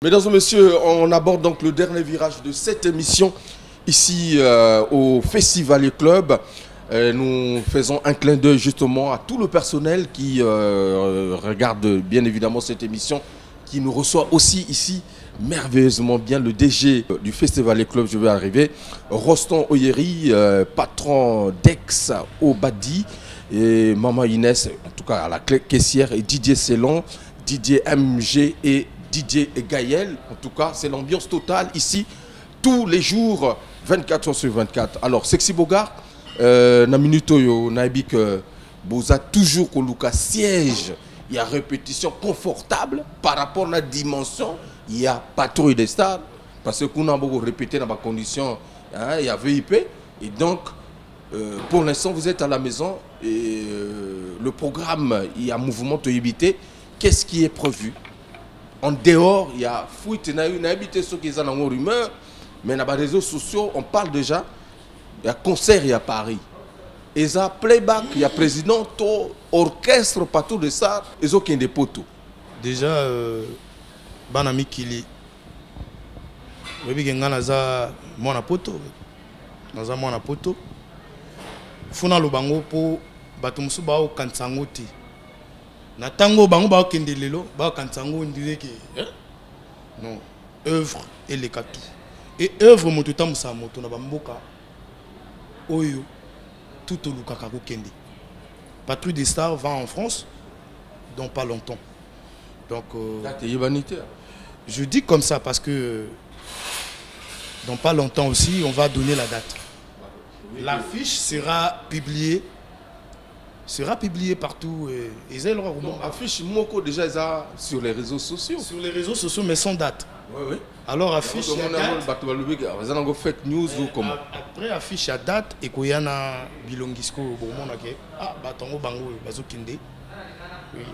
Mesdames et messieurs, on aborde donc le dernier virage de cette émission ici au Festivalier Club. Nous faisons un clin d'œil justement à tout le personnel qui regarde bien évidemment cette émission, qui nous reçoit aussi ici merveilleusement bien. Le DG du Festivalier Club, je vais arriver, Roston Oyeri, patron d'Ex Obadi, et Maman Inès, en tout cas à la caissière, et Didier Célon, Didier MG et Didier et Gaël. En tout cas, c'est l'ambiance totale ici, tous les jours, 24 heures sur 24. Alors, Sexy Bogart, na minuto yo, naïbi que Boza toujours qu'on luka siège, il y a répétition confortable par rapport à la dimension, il y a patrouille des stars, parce que qu'on a beaucoup répété dans ma condition, hein, il y a VIP, et donc, pour l'instant, vous êtes à la maison, et le programme, il y a mouvement de éviter. Qu'est-ce qui est prévu? En dehors, il y a fuite, il y a habité ceux qui sont en rumeur, mais dans les réseaux sociaux, on parle déjà, il y a concert, il y a Paris. Il y a playback, il y a président, orchestre, partout de ça, ils ont qu'un des poteaux. Déjà, Banami Kili, je naza mon poto, naza mon poto. Funa lubango po batumusu bao kansangoti. Na tango bango ba kende lelo ba kantango on dirait que non, œuvre et les katou. Et œuvre moto tamusa moto na bamboka oyo tout au lukaka ko kende. Patrouille des Stars va en France dans pas longtemps. Donc je dis comme ça parce que dans pas longtemps aussi on va donner la date. L'affiche sera publiée partout. Et affiche Moko déjà sur les réseaux sociaux. Sur les réseaux sociaux, mais sans date. Oui, oui. Alors affiche à date. Fake news ou comment? Après affiche à date et qu'il y a un bilongisco batongo bango bazo kinde. Oui.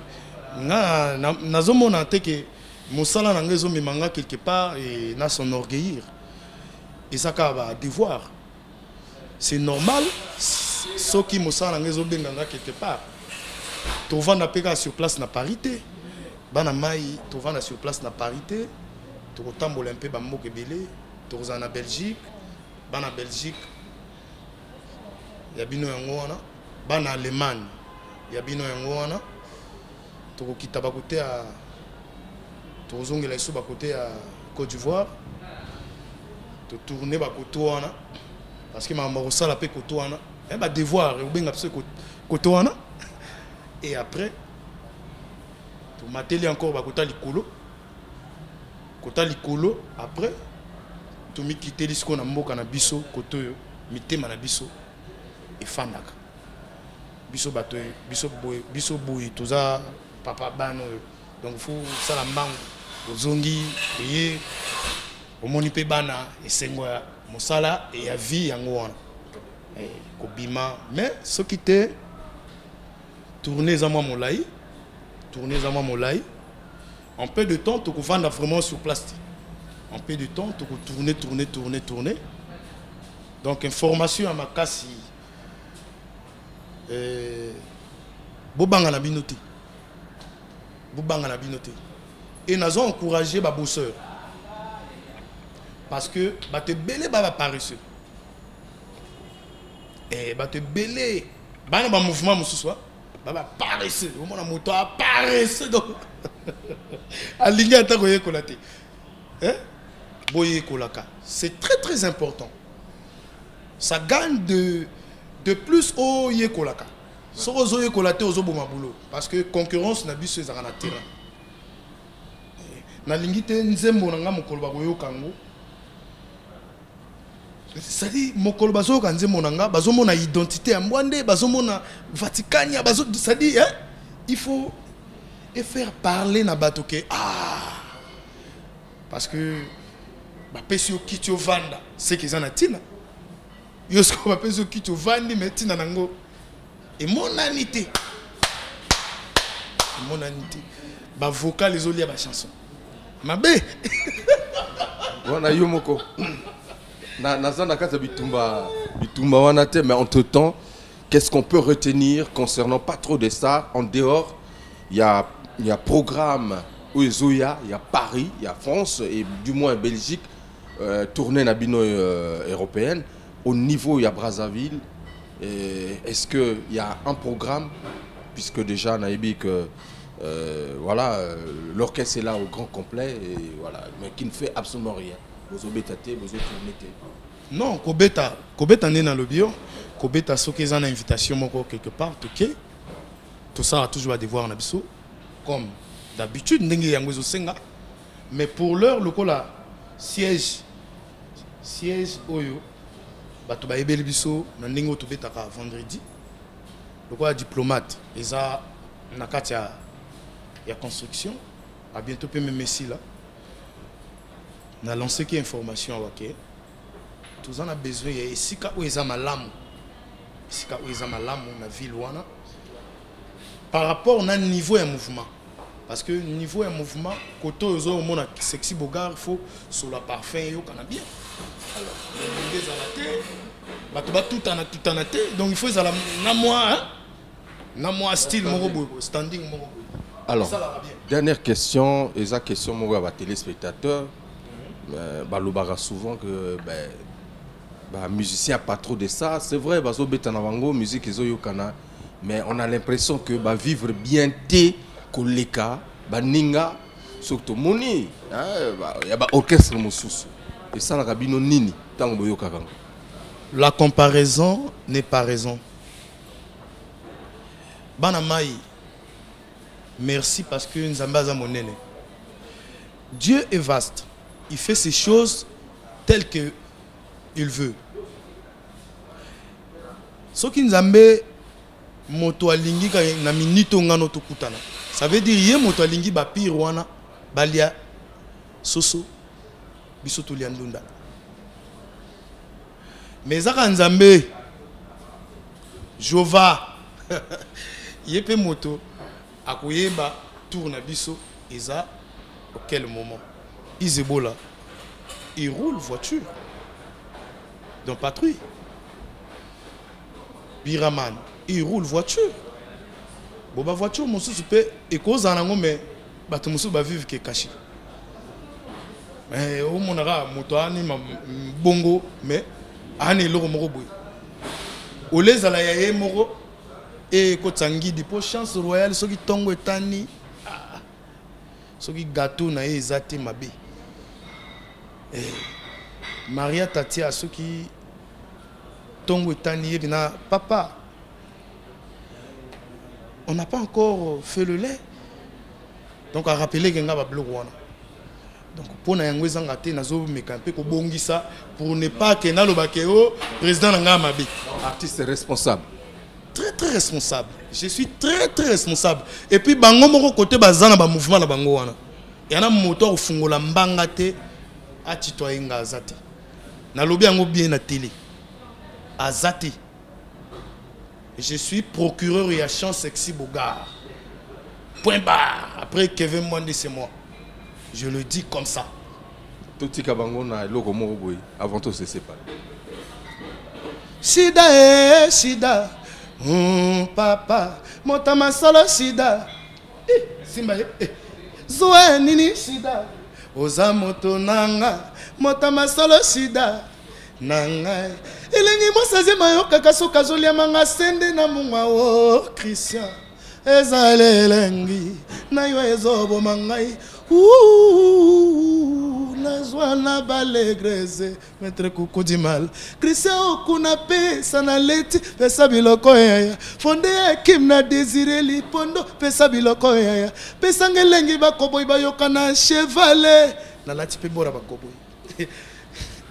Nazomona te que mosala na ngezo mimanga quelque part et na s'enorgueillir. Et ça va devoir. C'est normal. Ce qui me semble quelque part. Tu vas sur place na parité. Banamai, tu vas sur place na parité. Tu vas un peu de belé. Tu vas en Belgique. En Belgique, il y a bino yangoana. En Allemagne, il y a bino yangoana. Tu vas quitter côté à. Tu vas zonger sous côté à Côte d'Ivoire. Tu tourner côté wana. Parce que ma mort ça la paix côté wana. Va devoir et après tu m'attelles encore bakota likolo après tu me quitter lisco na mboka na biso koto mitema na biso et fandaka biso bato biso boy toza papa bano donc faut ça la mbang ozongi et omoni pe bana esengo ya mosala et ya vie yango wana. Mais ce qui était tourner à moi molai, en peu de temps tu peux vendre vraiment sur place. En peu de temps tu peux tourner. Donc information à ma casse. Bobanga na binoté. Et nous avons encouragé les bosseurs. Parce que te belé ba paresseux. Et te belé ba mouvement mususu ba paresseux. Au moins moto a paresseux donc. Alinga ta koye kolate. Boye kolaka. C'est très très important. Ça gagne de plus au ye kolaka. So ozo ye kolate ozo boma boulot parce que concurrence na biso ezaka na terrain. Na lingite nzembo na nga mokolo ba koyo kango. C'est-à-dire mokolo bazo kanze monanga bazo mona identité ya Mwande bazo mona Vaticania bazo c'est-à-dire il faut faire parler na bato ke parce que ba pesio kitio vanda c'est que ça na tina yo sko ba pesio kitio vandi mais tina nango et monanité ba vocal les olia ba chanson mabe wana yo moko mais entre-temps, qu'est-ce qu'on peut retenir concernant pas trop de stars? En dehors, il y a programme où il y a Paris, il y a France et du moins Belgique, tournée nabino européenne. Au niveau, il y a Brazzaville. Est-ce qu'il y a un programme, puisque déjà Naïbi que voilà, l'orchestre est là au grand complet, et voilà, mais qui ne fait absolument rien. Non, Kobeta n'est dans le bio. Kobeta, ce qu'ils ont une invitation quelque part, tout ça a toujours à devoir en abisso. Comme d'habitude, mais pour l'heure, le siège Oyo, Batuba Ebel Bisso, Nandingo Tobeta vendredi. Le diplomate, ils ont il y a construction. À bientôt, même Messi là. On a lancé qui information à Wake. Tous en a besoin. Il y a ici où ils ont malamu. Ici où ils ont malamu, on a ville wana. Par rapport à un niveau de mouvement. Parce que niveau de mouvement, quand on a un sexy bogard, il faut sur la parfum et au bien. Alors, tout en a donc il faut ça na moi style standing. Alors, dernière question, et ça question moi à téléspectateurs. Balobara souvent que musicien pas trop de ça, c'est vrai, musique mais on a l'impression que vivre bien koleka baninga surtout moni ya ba orchestre mosusu et ça la kabino nini tango boyoka kango. La comparaison n'est pas raison. Banamai, merci parce que nous avons monene. Dieu est vaste. Il fait ces choses telles que il veut. Ce qui nous a mis moto alingi na minito ngano to kutana. Ça veut dire yé moto alingi ba pirwana balia soso bisoto liandunda. Mais Zaka Nzambe Jova Yepe moto akoyeba tourne biso eza à quel moment Isebola il roule voiture dans patrouille. Biraman il roule voiture. Boba voiture mosu peut et cause en mais bato mosu ba vivre que caché. Mais au monara moto ani bongo mais ani loko moko boy. Olezala ya moko et kotangi di po chance royale soki tongo etani soki gâteau na ezate mabe. Maria Tatia soki tongo etani ebina papa. On n'a pas encore fait le lait. Donc à rappeler que nga ba blog wana. Donc pour na yango ezanga te nazo mekampe ko bongisa pour ne pas que na lobakeo président nga mabe. Artiste responsable. Très très responsable. Je suis très très responsable. Et puis bango moko côté bazana ba mouvement na bango wana. Yana moto ofungola mbanga te atitoye nga azate. Na lobi yango bien na télé. Azate. Je suis procureur et agent Sexy Bogard. Point barre. Après Kevin Mwande c'est moi. Je le dis comme ça. Tout ce kabango na loko moko boy avant tout se séparer. Sida sida. Papa, motama solo sida. Simba zoe nini sida. Oza moto nanga, motama solo sida. Nanga. Elengi mosaze mayoka kasoka zolia manga sende na munga o Christian. Ezale elengi na yo ezobo mangai. Nazwa na balegreze maître kuku di mal Christian okuna pe sanaleti pesa biloko yaya fonde kim na désiré lipondo pesa biloko yaya pesa ngelengi bakoboy bayoka na chevalet na lati pe bora bakoboy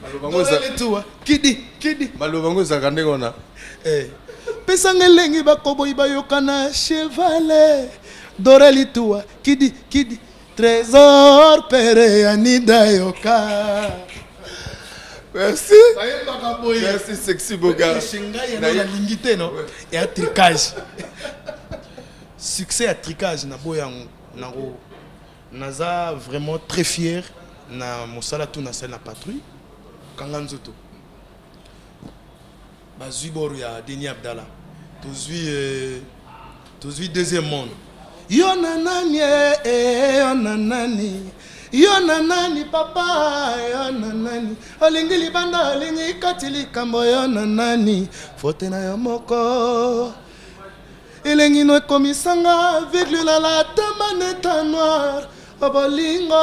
malobango za letua kidi malobango za kandengona pesa ngelengi bakoboy bayoka na chevalet dore litua kidi Trésor Pere Anida Yoka. Merci. Merci Sexy Bogard. Et à tricage. Succès à tricage na boyango nango. Naza vraiment très fier na mosala tout na scène la patrouille. Kanganzoto. Bazui boru ya Denis Abdallah. Tozui deuxième monde. Yonanani, yonanani papa, yonanani. Olingi libanda, olingi katili kambo, yonanani. Fote na yomoko. Elengi no komisanga, avec lui la tamaneta noire. Obolingo,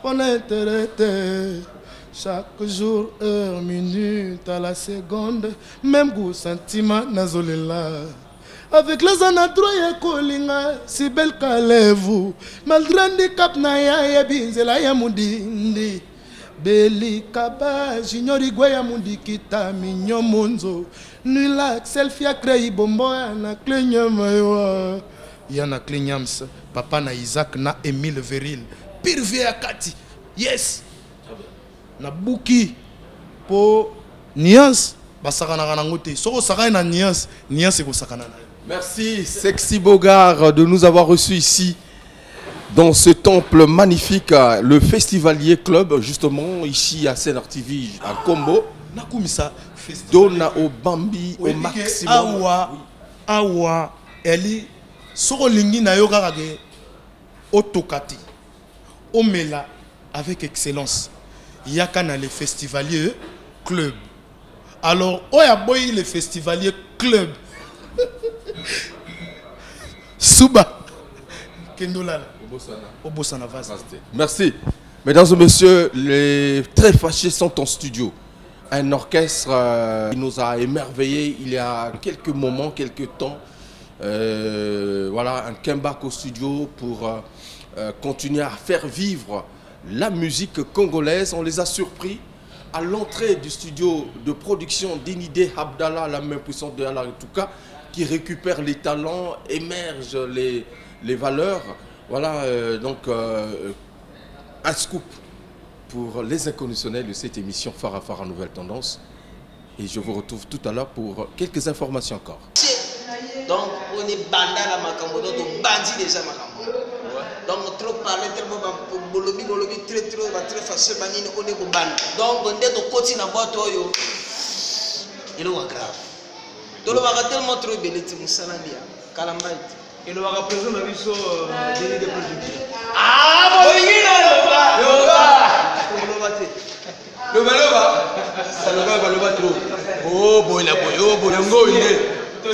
poneterete. Chaque jour, heure, minute, à la seconde. Même goût, sentiment, nazolela. Avec les anadroye kolinga si belle qu'allez-vous malgré handicap na ya binzela ya mudindi beli kaba junior igwe ya mudikita minyo monzo nula selfie crei bombo na klenyama ya na klenyams papa na Isaac na Emile Veril pire vie akati yes na buki po nuance basakana kana ngote soko sakana na nuance ko sakana na. Merci Sexy Bogard de nous avoir reçus ici dans ce temple magnifique, le Festivalier Club, justement ici à Seine TV à Combo. Dona au Bambi au maximum. Awa eli soko lingi na yo kaka otokati omela avec excellence. Yaka na le Festivalier Club. Alors oya boy le Festivalier Club. Suba Kendolala. Au Bossana Vaz. Merci. Mesdames et messieurs, les très fâchés sont en studio. Un orchestre qui nous a émerveillés il y a quelques moments, quelques temps. Voilà, un comeback au studio pour continuer à faire vivre la musique congolaise. On les a surpris à l'entrée du studio de production d'Inidé Abdallah, la main puissante de Allah Touka, qui récupère les talents, émerge les valeurs. Voilà, donc un scoop pour les inconditionnels de cette émission Phara Phara Nouvelle Tendance. Et je vous retrouve tout à l'heure pour quelques informations encore. Donc, on est bandé à la Makambo, donc on bandit déjà Makambo. Donc, on trop parlé, tellement bolobi, très facile, on est au bandit. Donc, on est au côté de boîte, il est grave. Donc, on va tellement trop belé, c'est Salandia, Kalambaït. Et le représentant de l'ISO délit de production. Ah, bon, il le trop. Oh, bon, il a boy, oh, bon, il est. Très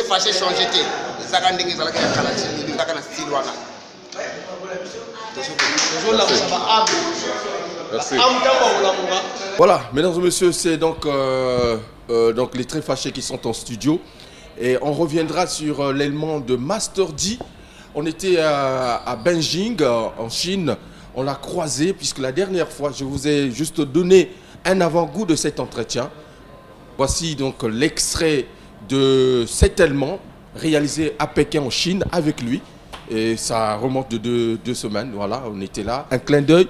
fâché changer Voilà, mesdames et messieurs, c'est donc les très fâchés qui sont en studio. Et on reviendra sur l'élément de Master D. On était à Beijing, en Chine. On l'a croisé, puisque la dernière fois, je vous ai juste donné un avant-goût de cet entretien. Voici donc l'extrait de cet élément réalisé à Pékin, en Chine, avec lui. Et ça remonte de deux semaines. Voilà, on était là. Un clin d'œil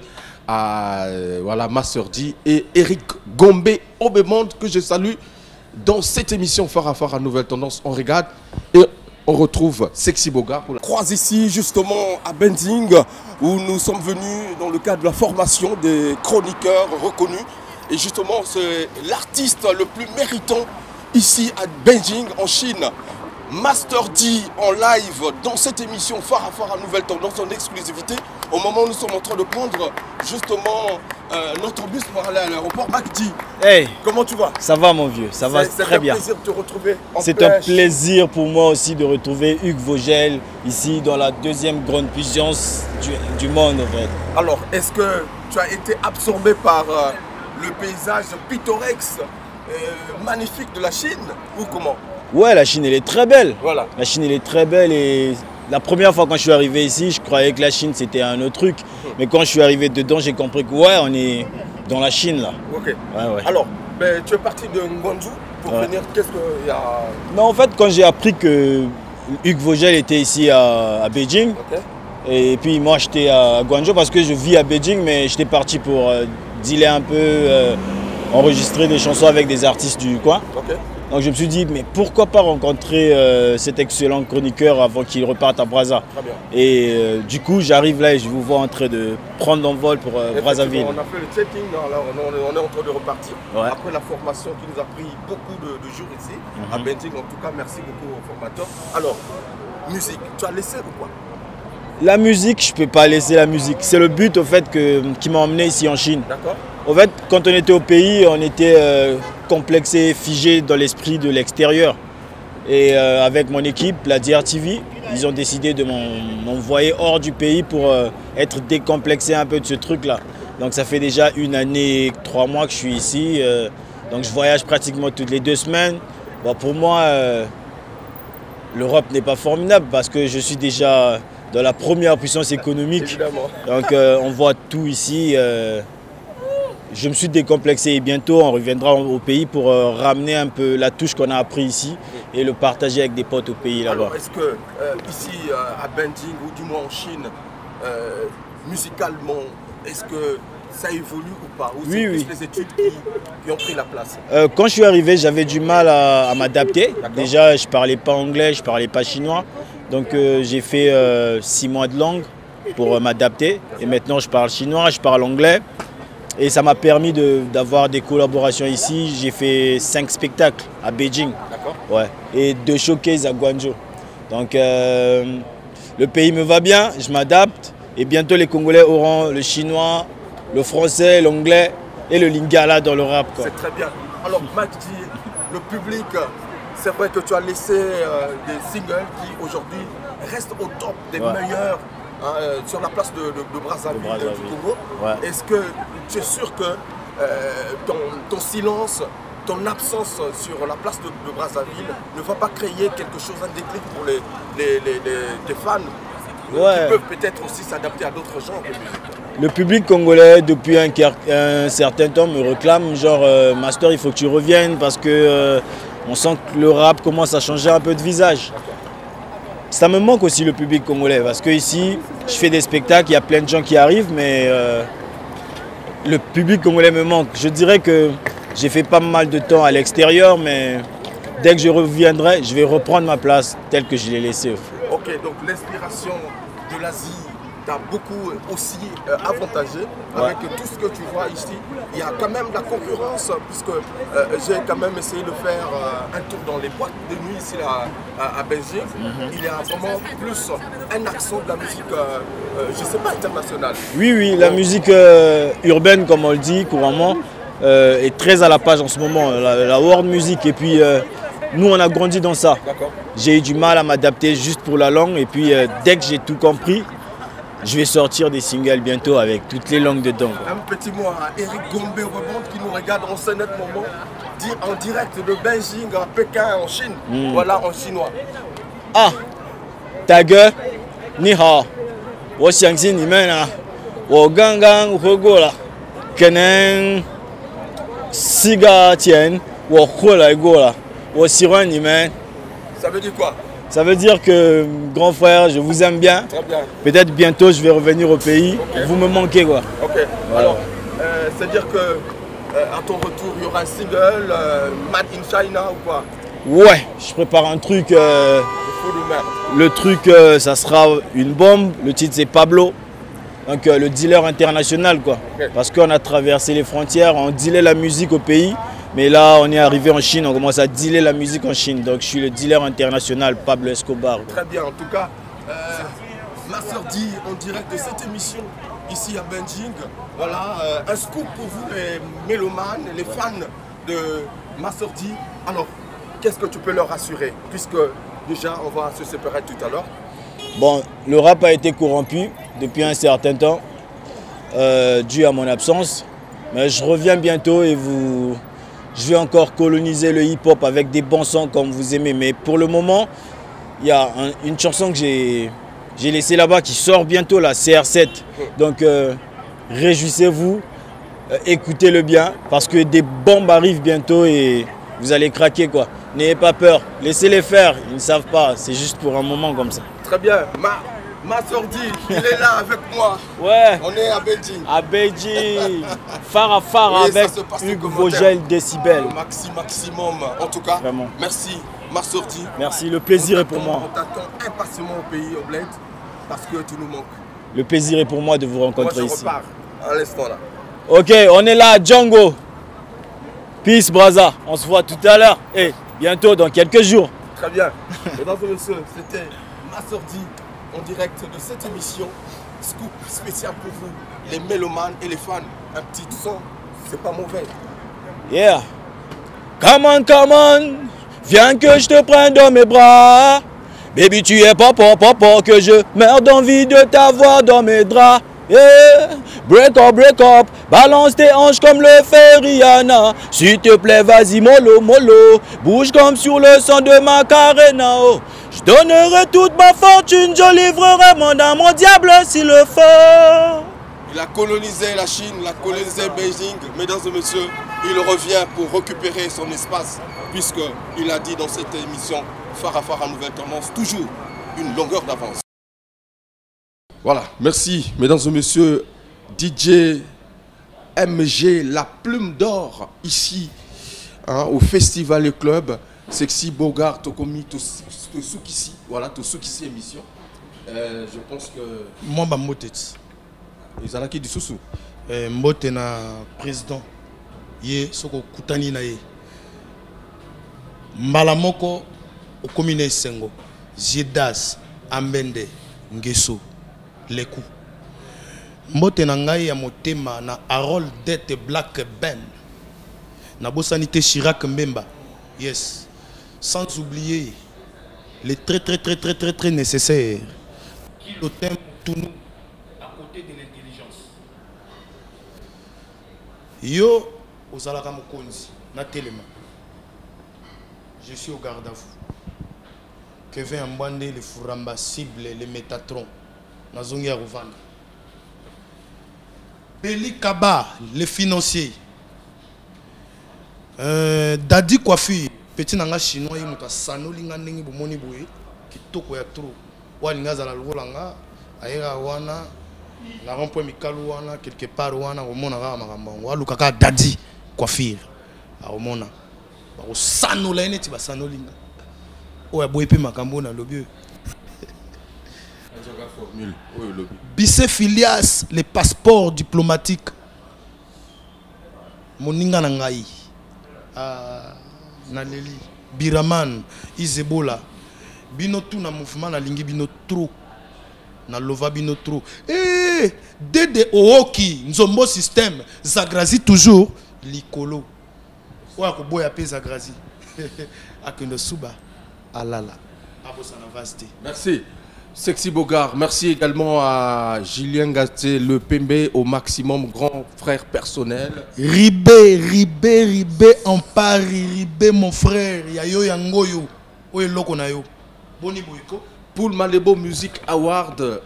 à voilà, Master D et Eric Gombe Obemonde, que je salue dans cette émission Phara Phara Nouvelle Tendance. On regarde et on retrouve Sexy Boga. On croise ici justement à Beijing, où nous sommes venus dans le cadre de la formation des chroniqueurs reconnus. Et justement, c'est l'artiste le plus méritant ici à Beijing, en Chine. Master D en live dans cette émission Phara Phara Nouvelle Tendance en exclusivité. Au moment où nous sommes en train de prendre justement notre bus pour aller à l'aéroport. Magdi, hey, comment tu vas? Ça va mon vieux, ça va très bien. C'est un plaisir de te retrouver en C'est un plaisir pour moi aussi de retrouver Hugues Vogel ici dans la deuxième grande puissance du monde en fait. Alors, est-ce que tu as été absorbé par le paysage pittoresque, magnifique de la Chine ou comment? Ouais, la Chine elle est très belle. Voilà. La Chine elle est très belle et la première fois quand je suis arrivé ici, je croyais que la Chine c'était un autre truc. Mais quand je suis arrivé dedans, j'ai compris que ouais, on est dans la Chine là. Ok. Ouais. Alors, ben, tu es parti de Guangzhou pour venir. Qu'est-ce qu'il y a? Non, en fait, quand j'ai appris que Hugues Vogel était ici à Beijing, et puis moi j'étais à Guangzhou parce que je vis à Beijing, mais j'étais parti pour dealer un peu, enregistrer des chansons avec des artistes du coin. Donc je me suis dit, mais pourquoi pas rencontrer cet excellent chroniqueur avant qu'il reparte à Brazza. Et du coup, j'arrive là et je vous vois en train de prendre l'envol pour Brazzaville. On a fait le check-in, on est en train de repartir. Ouais. Après la formation qui nous a pris beaucoup de jours ici, à Beijing. En tout cas, merci beaucoup aux formateurs. Alors, musique, tu as laissé ou quoi? La musique, je ne peux pas laisser la musique. C'est le but au fait qui m'a emmené ici en Chine. D'accord. En fait, quand on était au pays, on était complexé, figé dans l'esprit de l'extérieur. Et avec mon équipe, la DRTV, ils ont décidé de m'envoyer hors du pays pour être décomplexé un peu de ce truc-là. Donc ça fait déjà 1 année et 3 mois que je suis ici. Donc je voyage pratiquement toutes les 2 semaines. Bon, pour moi, l'Europe n'est pas formidable parce que je suis déjà dans la première puissance économique. Évidemment. Donc on voit tout ici. Je me suis décomplexé et bientôt on reviendra au pays pour ramener un peu la touche qu'on a appris ici et le partager avec des potes au pays là-bas. Alors est-ce que ici à Beijing ou du moins en Chine, musicalement, est-ce que ça évolue ou pas? Ou oui, c'est plus les études qui ont pris la place? Quand je suis arrivé, j'avais du mal à m'adapter. Déjà, je ne parlais pas anglais, je ne parlais pas chinois. Donc j'ai fait 6 mois de langue pour m'adapter. Et maintenant, je parle chinois, je parle anglais. Et ça m'a permis d'avoir des collaborations ici. J'ai fait 5 spectacles à Beijing. D'accord. Ouais. et 2 showcases à Guangzhou. Donc le pays me va bien, je m'adapte et bientôt les Congolais auront le chinois, le français, l'anglais et le lingala dans le rap. C'est très bien. Alors Mike dit, le public, c'est vrai que tu as laissé des singles qui aujourd'hui restent au top des meilleurs sur la place de Brazzaville, du Congo. Ouais. Est-ce que tu es sûr que ton silence, ton absence sur la place de Brazzaville ne va pas créer quelque chose, un déclic pour tes fans qui peuvent peut-être aussi s'adapter à d'autres genres de musique? Le public congolais, depuis un certain temps, me réclame, genre Master, il faut que tu reviennes parce que on sent que le rap commence à changer un peu de visage. Ça me manque aussi le public congolais parce que ici, je fais des spectacles, il y a plein de gens qui arrivent, mais le public congolais me manque. Je dirais que j'ai fait pas mal de temps à l'extérieur, mais dès que je reviendrai, je vais reprendre ma place telle que je l'ai laissée. Ok, donc l'inspiration de l'Asie t'a beaucoup aussi avantagé avec tout ce que tu vois ici. Il y a quand même la concurrence puisque j'ai quand même essayé de faire un tour dans les boîtes de nuit ici à Belgique. Il y a vraiment plus un accent de la musique, je ne sais pas, internationale. Oui, la musique urbaine, comme on le dit couramment, est très à la page en ce moment, la world music. Et puis nous, on a grandi dans ça. J'ai eu du mal à m'adapter juste pour la langue. Et puis dès que j'ai tout compris, je vais sortir des singles bientôt avec toutes les langues dedans. Un petit mot à Eric Gombe Rebond qui nous regarde en ce net moment, dit en direct de Beijing à Pékin en Chine. Voilà en chinois. Ah, ta gueule, ni hao, 我相信你们啊，我刚刚回过了，可能4个前我回来过了，我喜欢你们。 Ça veut dire quoi? Ça veut dire que, grand frère, je vous aime bien. Très bien. Peut-être bientôt je vais revenir au pays. Vous me manquez quoi. Ok. Voilà. Alors, c'est-à-dire que à ton retour, il y aura un single Made in China ou quoi? Ouais, je prépare un truc. Le truc, ça sera une bombe. Le titre c'est Pablo. Donc le dealer international quoi. Parce qu'on a traversé les frontières, on dealait la musique au pays. Mais là, on est arrivé en Chine, on commence à dealer la musique en Chine. Donc je suis le dealer international, Pablo Escobar. Très bien, en tout cas, Master D en direct de cette émission ici à Beijing. Voilà, un scoop pour vous les mélomanes, les fans de Master D. Alors, qu'est-ce que tu peux leur assurer? Puisque déjà, on va se séparer tout à l'heure. Bon, le rap a été corrompu depuis un certain temps, dû à mon absence. Mais je reviens bientôt et je vais encore coloniser le hip-hop avec des bons sons comme vous aimez. Mais pour le moment, il y a une chanson que j'ai laissée là-bas qui sort bientôt, la CR7. Donc réjouissez-vous, écoutez-le bien parce que des bombes arrivent bientôt et vous allez craquer quoi. N'ayez pas peur, laissez-les faire, ils ne savent pas, c'est juste pour un moment comme ça. Très bien, Master D, il est là avec moi. Ouais. On est à Beijing. À Beijing. Phare à phare avec Hugues Vogel Décibel. Maximum. En tout cas, vraiment. Merci Master D. Merci, le plaisir est pour moi. On t'attend impatiemment au pays, au Bled, parce que tu nous manques. Le plaisir est pour moi de vous rencontrer ici. Moi, je repars à l'instant là. Ok, on est là à Django. Peace, Brazza. On se voit tout à l'heure et bientôt dans quelques jours. Très bien. Mesdames et messieurs, c'était Master D en direct de cette émission. Scoop spécial pour vous, les mélomanes et les fans. Un petit son, c'est pas mauvais. Yeah. Come on, viens que je te prenne dans mes bras. Baby, tu es papa, que je meurs d'envie de t'avoir dans mes draps. Yeah. Break up, balance tes hanches comme le fait Rihanna. S'il te plaît, vas-y, mollo, bouge comme sur le son de Macarena. Oh. Je donnerai toute ma fortune, je livrerai mon âme au diable s'il le faut. Il a colonisé la Chine, il a colonisé Beijing. Mesdames et messieurs, il revient pour récupérer son espace, puisqu'il a dit dans cette émission, phare à phare à nouvelle tendance, toujours une longueur d'avance. Voilà, merci mesdames et messieurs, DJ MG, la plume d'or, ici, hein, au Festival Le Club. Sexy Bogart, Tokomi, Tosukisi, voilà, Tosukisi émission. Je pense que. Moi, je suis ils ont qui du sous. Je suis président. Je suis Koutani Naye. Malamoko, Okomine Sengo, Jedas, Ambende, Ngeso, Leku. Mbote na ngai ya motema na Harold Dete Black Ben. Na Bosanité Chirac Mbemba. Yes. Sans oublier les très nécessaires. Le thème tout nous à côté de l'intelligence. Yo, Ozalaka Mokonzi, na Telema. Je suis au garde à vous. Kevin Ambande, les Furamba cible, les Métatron. Nazongi à Rouvanda. Beli Kaba, les financiers. Dadi Coiffure, petit nanga chinois, il m'a sano linga nengi bomoni boye, kitoko ya trop. Wa linga za la lolanga, aera wana, la rond-point mikalu wana, quelque part wana, au mona ga makamba. Wa lukaka Dadi Coiffure. A au mona. Ba o sano la neti ba sano linga. O ya boye pe makambo na lobby. Formule. Bisse Filias, les passeports diplomatiques. Moninga Nangai. Naleli. Biraman. Izebola. Bino tout na mouvement na lingi bino trop. Na lova bino trop. Eh! Dede Ooki. Nzombo système. Zagrazi toujours. Likolo. Oya ko boya pe Zagrazi. Akendo Suba. Alala. Abosana vaste. Merci. Sexy Bogart, merci également à Julien Gasté, le Pembe au maximum, grand frère personnel. Ribé en Paris, Ribé mon frère, Yayo Yangoyo, Oye Lokonayo, Boni Boyko. Poul Malebo Music Award,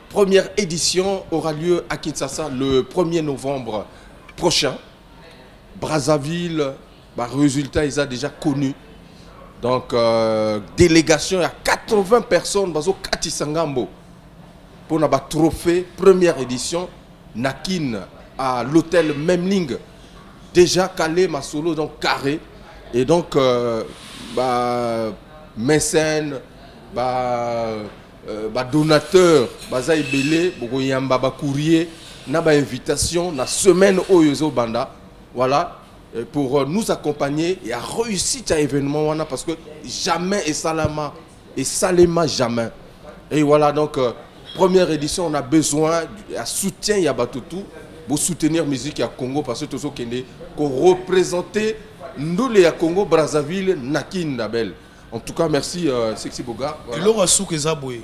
première édition aura lieu à Kinshasa le 1er novembre prochain. Brazzaville, résultat, ils ont déjà connu. Donc, délégation, il y a 80 personnes dans Katisangambo pour le trophée, première édition, Nakin à l'hôtel Memling, déjà calé, ma solo, donc carré. Et donc, mécène, donateur, Zaïbélé, courrier, invitation, na semaine au Yozo Banda. Voilà. Pour nous accompagner et à réussir cet événement parce que jamais et Salema jamais. Et voilà donc première édition, on a besoin de soutien à Batutu pour soutenir la musique à Congo parce que tout ce qui est représenté nous les à Congo Brazzaville Nakin Nabel. En tout cas merci Sexy Boga. Et là souk ezaboué.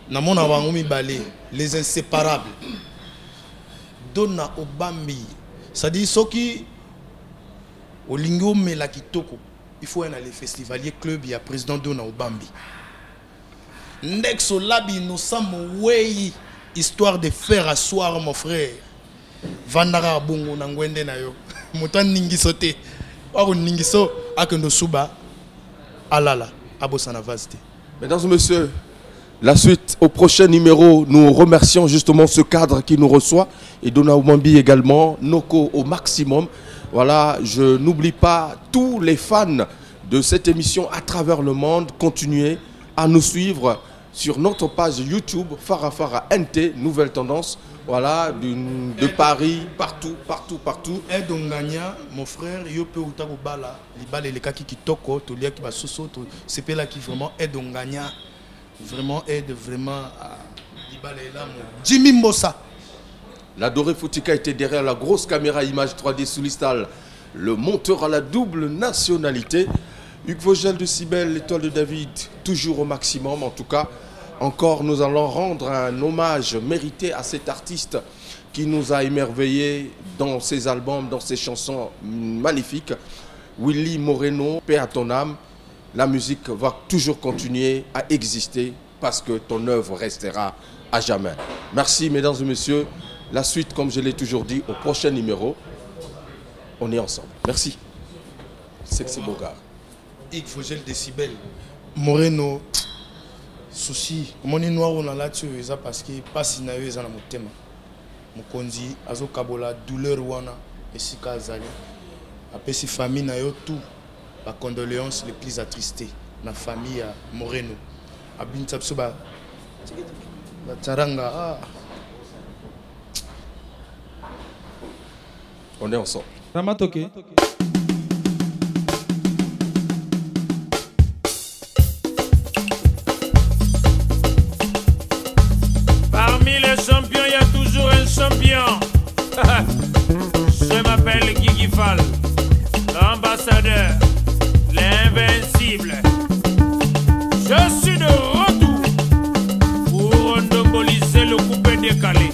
Na mona bangomi balé les inséparables. Donna Obambi. Ça dit ce qui au Lingo Melakitoko, il faut aller les festivaliers club, il y a président Dona Obambi. Nexo Labi, nous sommes way histoire de faire asseoir mon frère. Vandara Bongo Nangwende Nayo. Moutan Ningisote. Or Ningiso, Akendo Suba, Alala, Abosana Vaste. Mesdames et messieurs, la suite au prochain numéro, nous remercions justement ce cadre qui nous reçoit et Dona Obambi également, Noko au maximum. Voilà, je n'oublie pas tous les fans de cette émission à travers le monde. Continuez à nous suivre sur notre page YouTube Farafara NT, Nouvelle Tendance. Voilà, de Paris, partout. Aide Ongania, mon frère, Yope Utako Bala, Libale les Kaki Kitoko, Tolia qui va soso, c'est là qui vraiment aide Ongania, vraiment aide vraiment à Libale là, Jimmy Mbossa. La Doré Foutika était derrière la grosse caméra image 3D sous l'istal. Le monteur à la double nationalité. Hugues Vogel de Cybèle, l'étoile de David, toujours au maximum. En tout cas, encore nous allons rendre un hommage mérité à cet artiste qui nous a émerveillés dans ses albums, dans ses chansons magnifiques. Willy Moreno, paix à ton âme. La musique va toujours continuer à exister parce que ton œuvre restera à jamais. Merci mesdames et messieurs. La suite, comme je l'ai toujours dit, au prochain numéro, on est ensemble. Merci. Sexy Bogart. Hugues Vogel de Cybèle. Moreno, souci. Mon noir on a là-dessus, parce que pas si naïf ils en ont thème. Mon kondi, azo kabola, douleur wana, et si kazali. Après si famille na yo tout, la condoléance les plus attristées. La famille à Moreno. Abin Tapsuba. La Taranga. Ah. On est ensemble. Ramatoke. bien. Je m'appelle Guigui Fall, l'ambassadeur, l'invincible. Je suis de retour pour monopoliser le coupé décalé.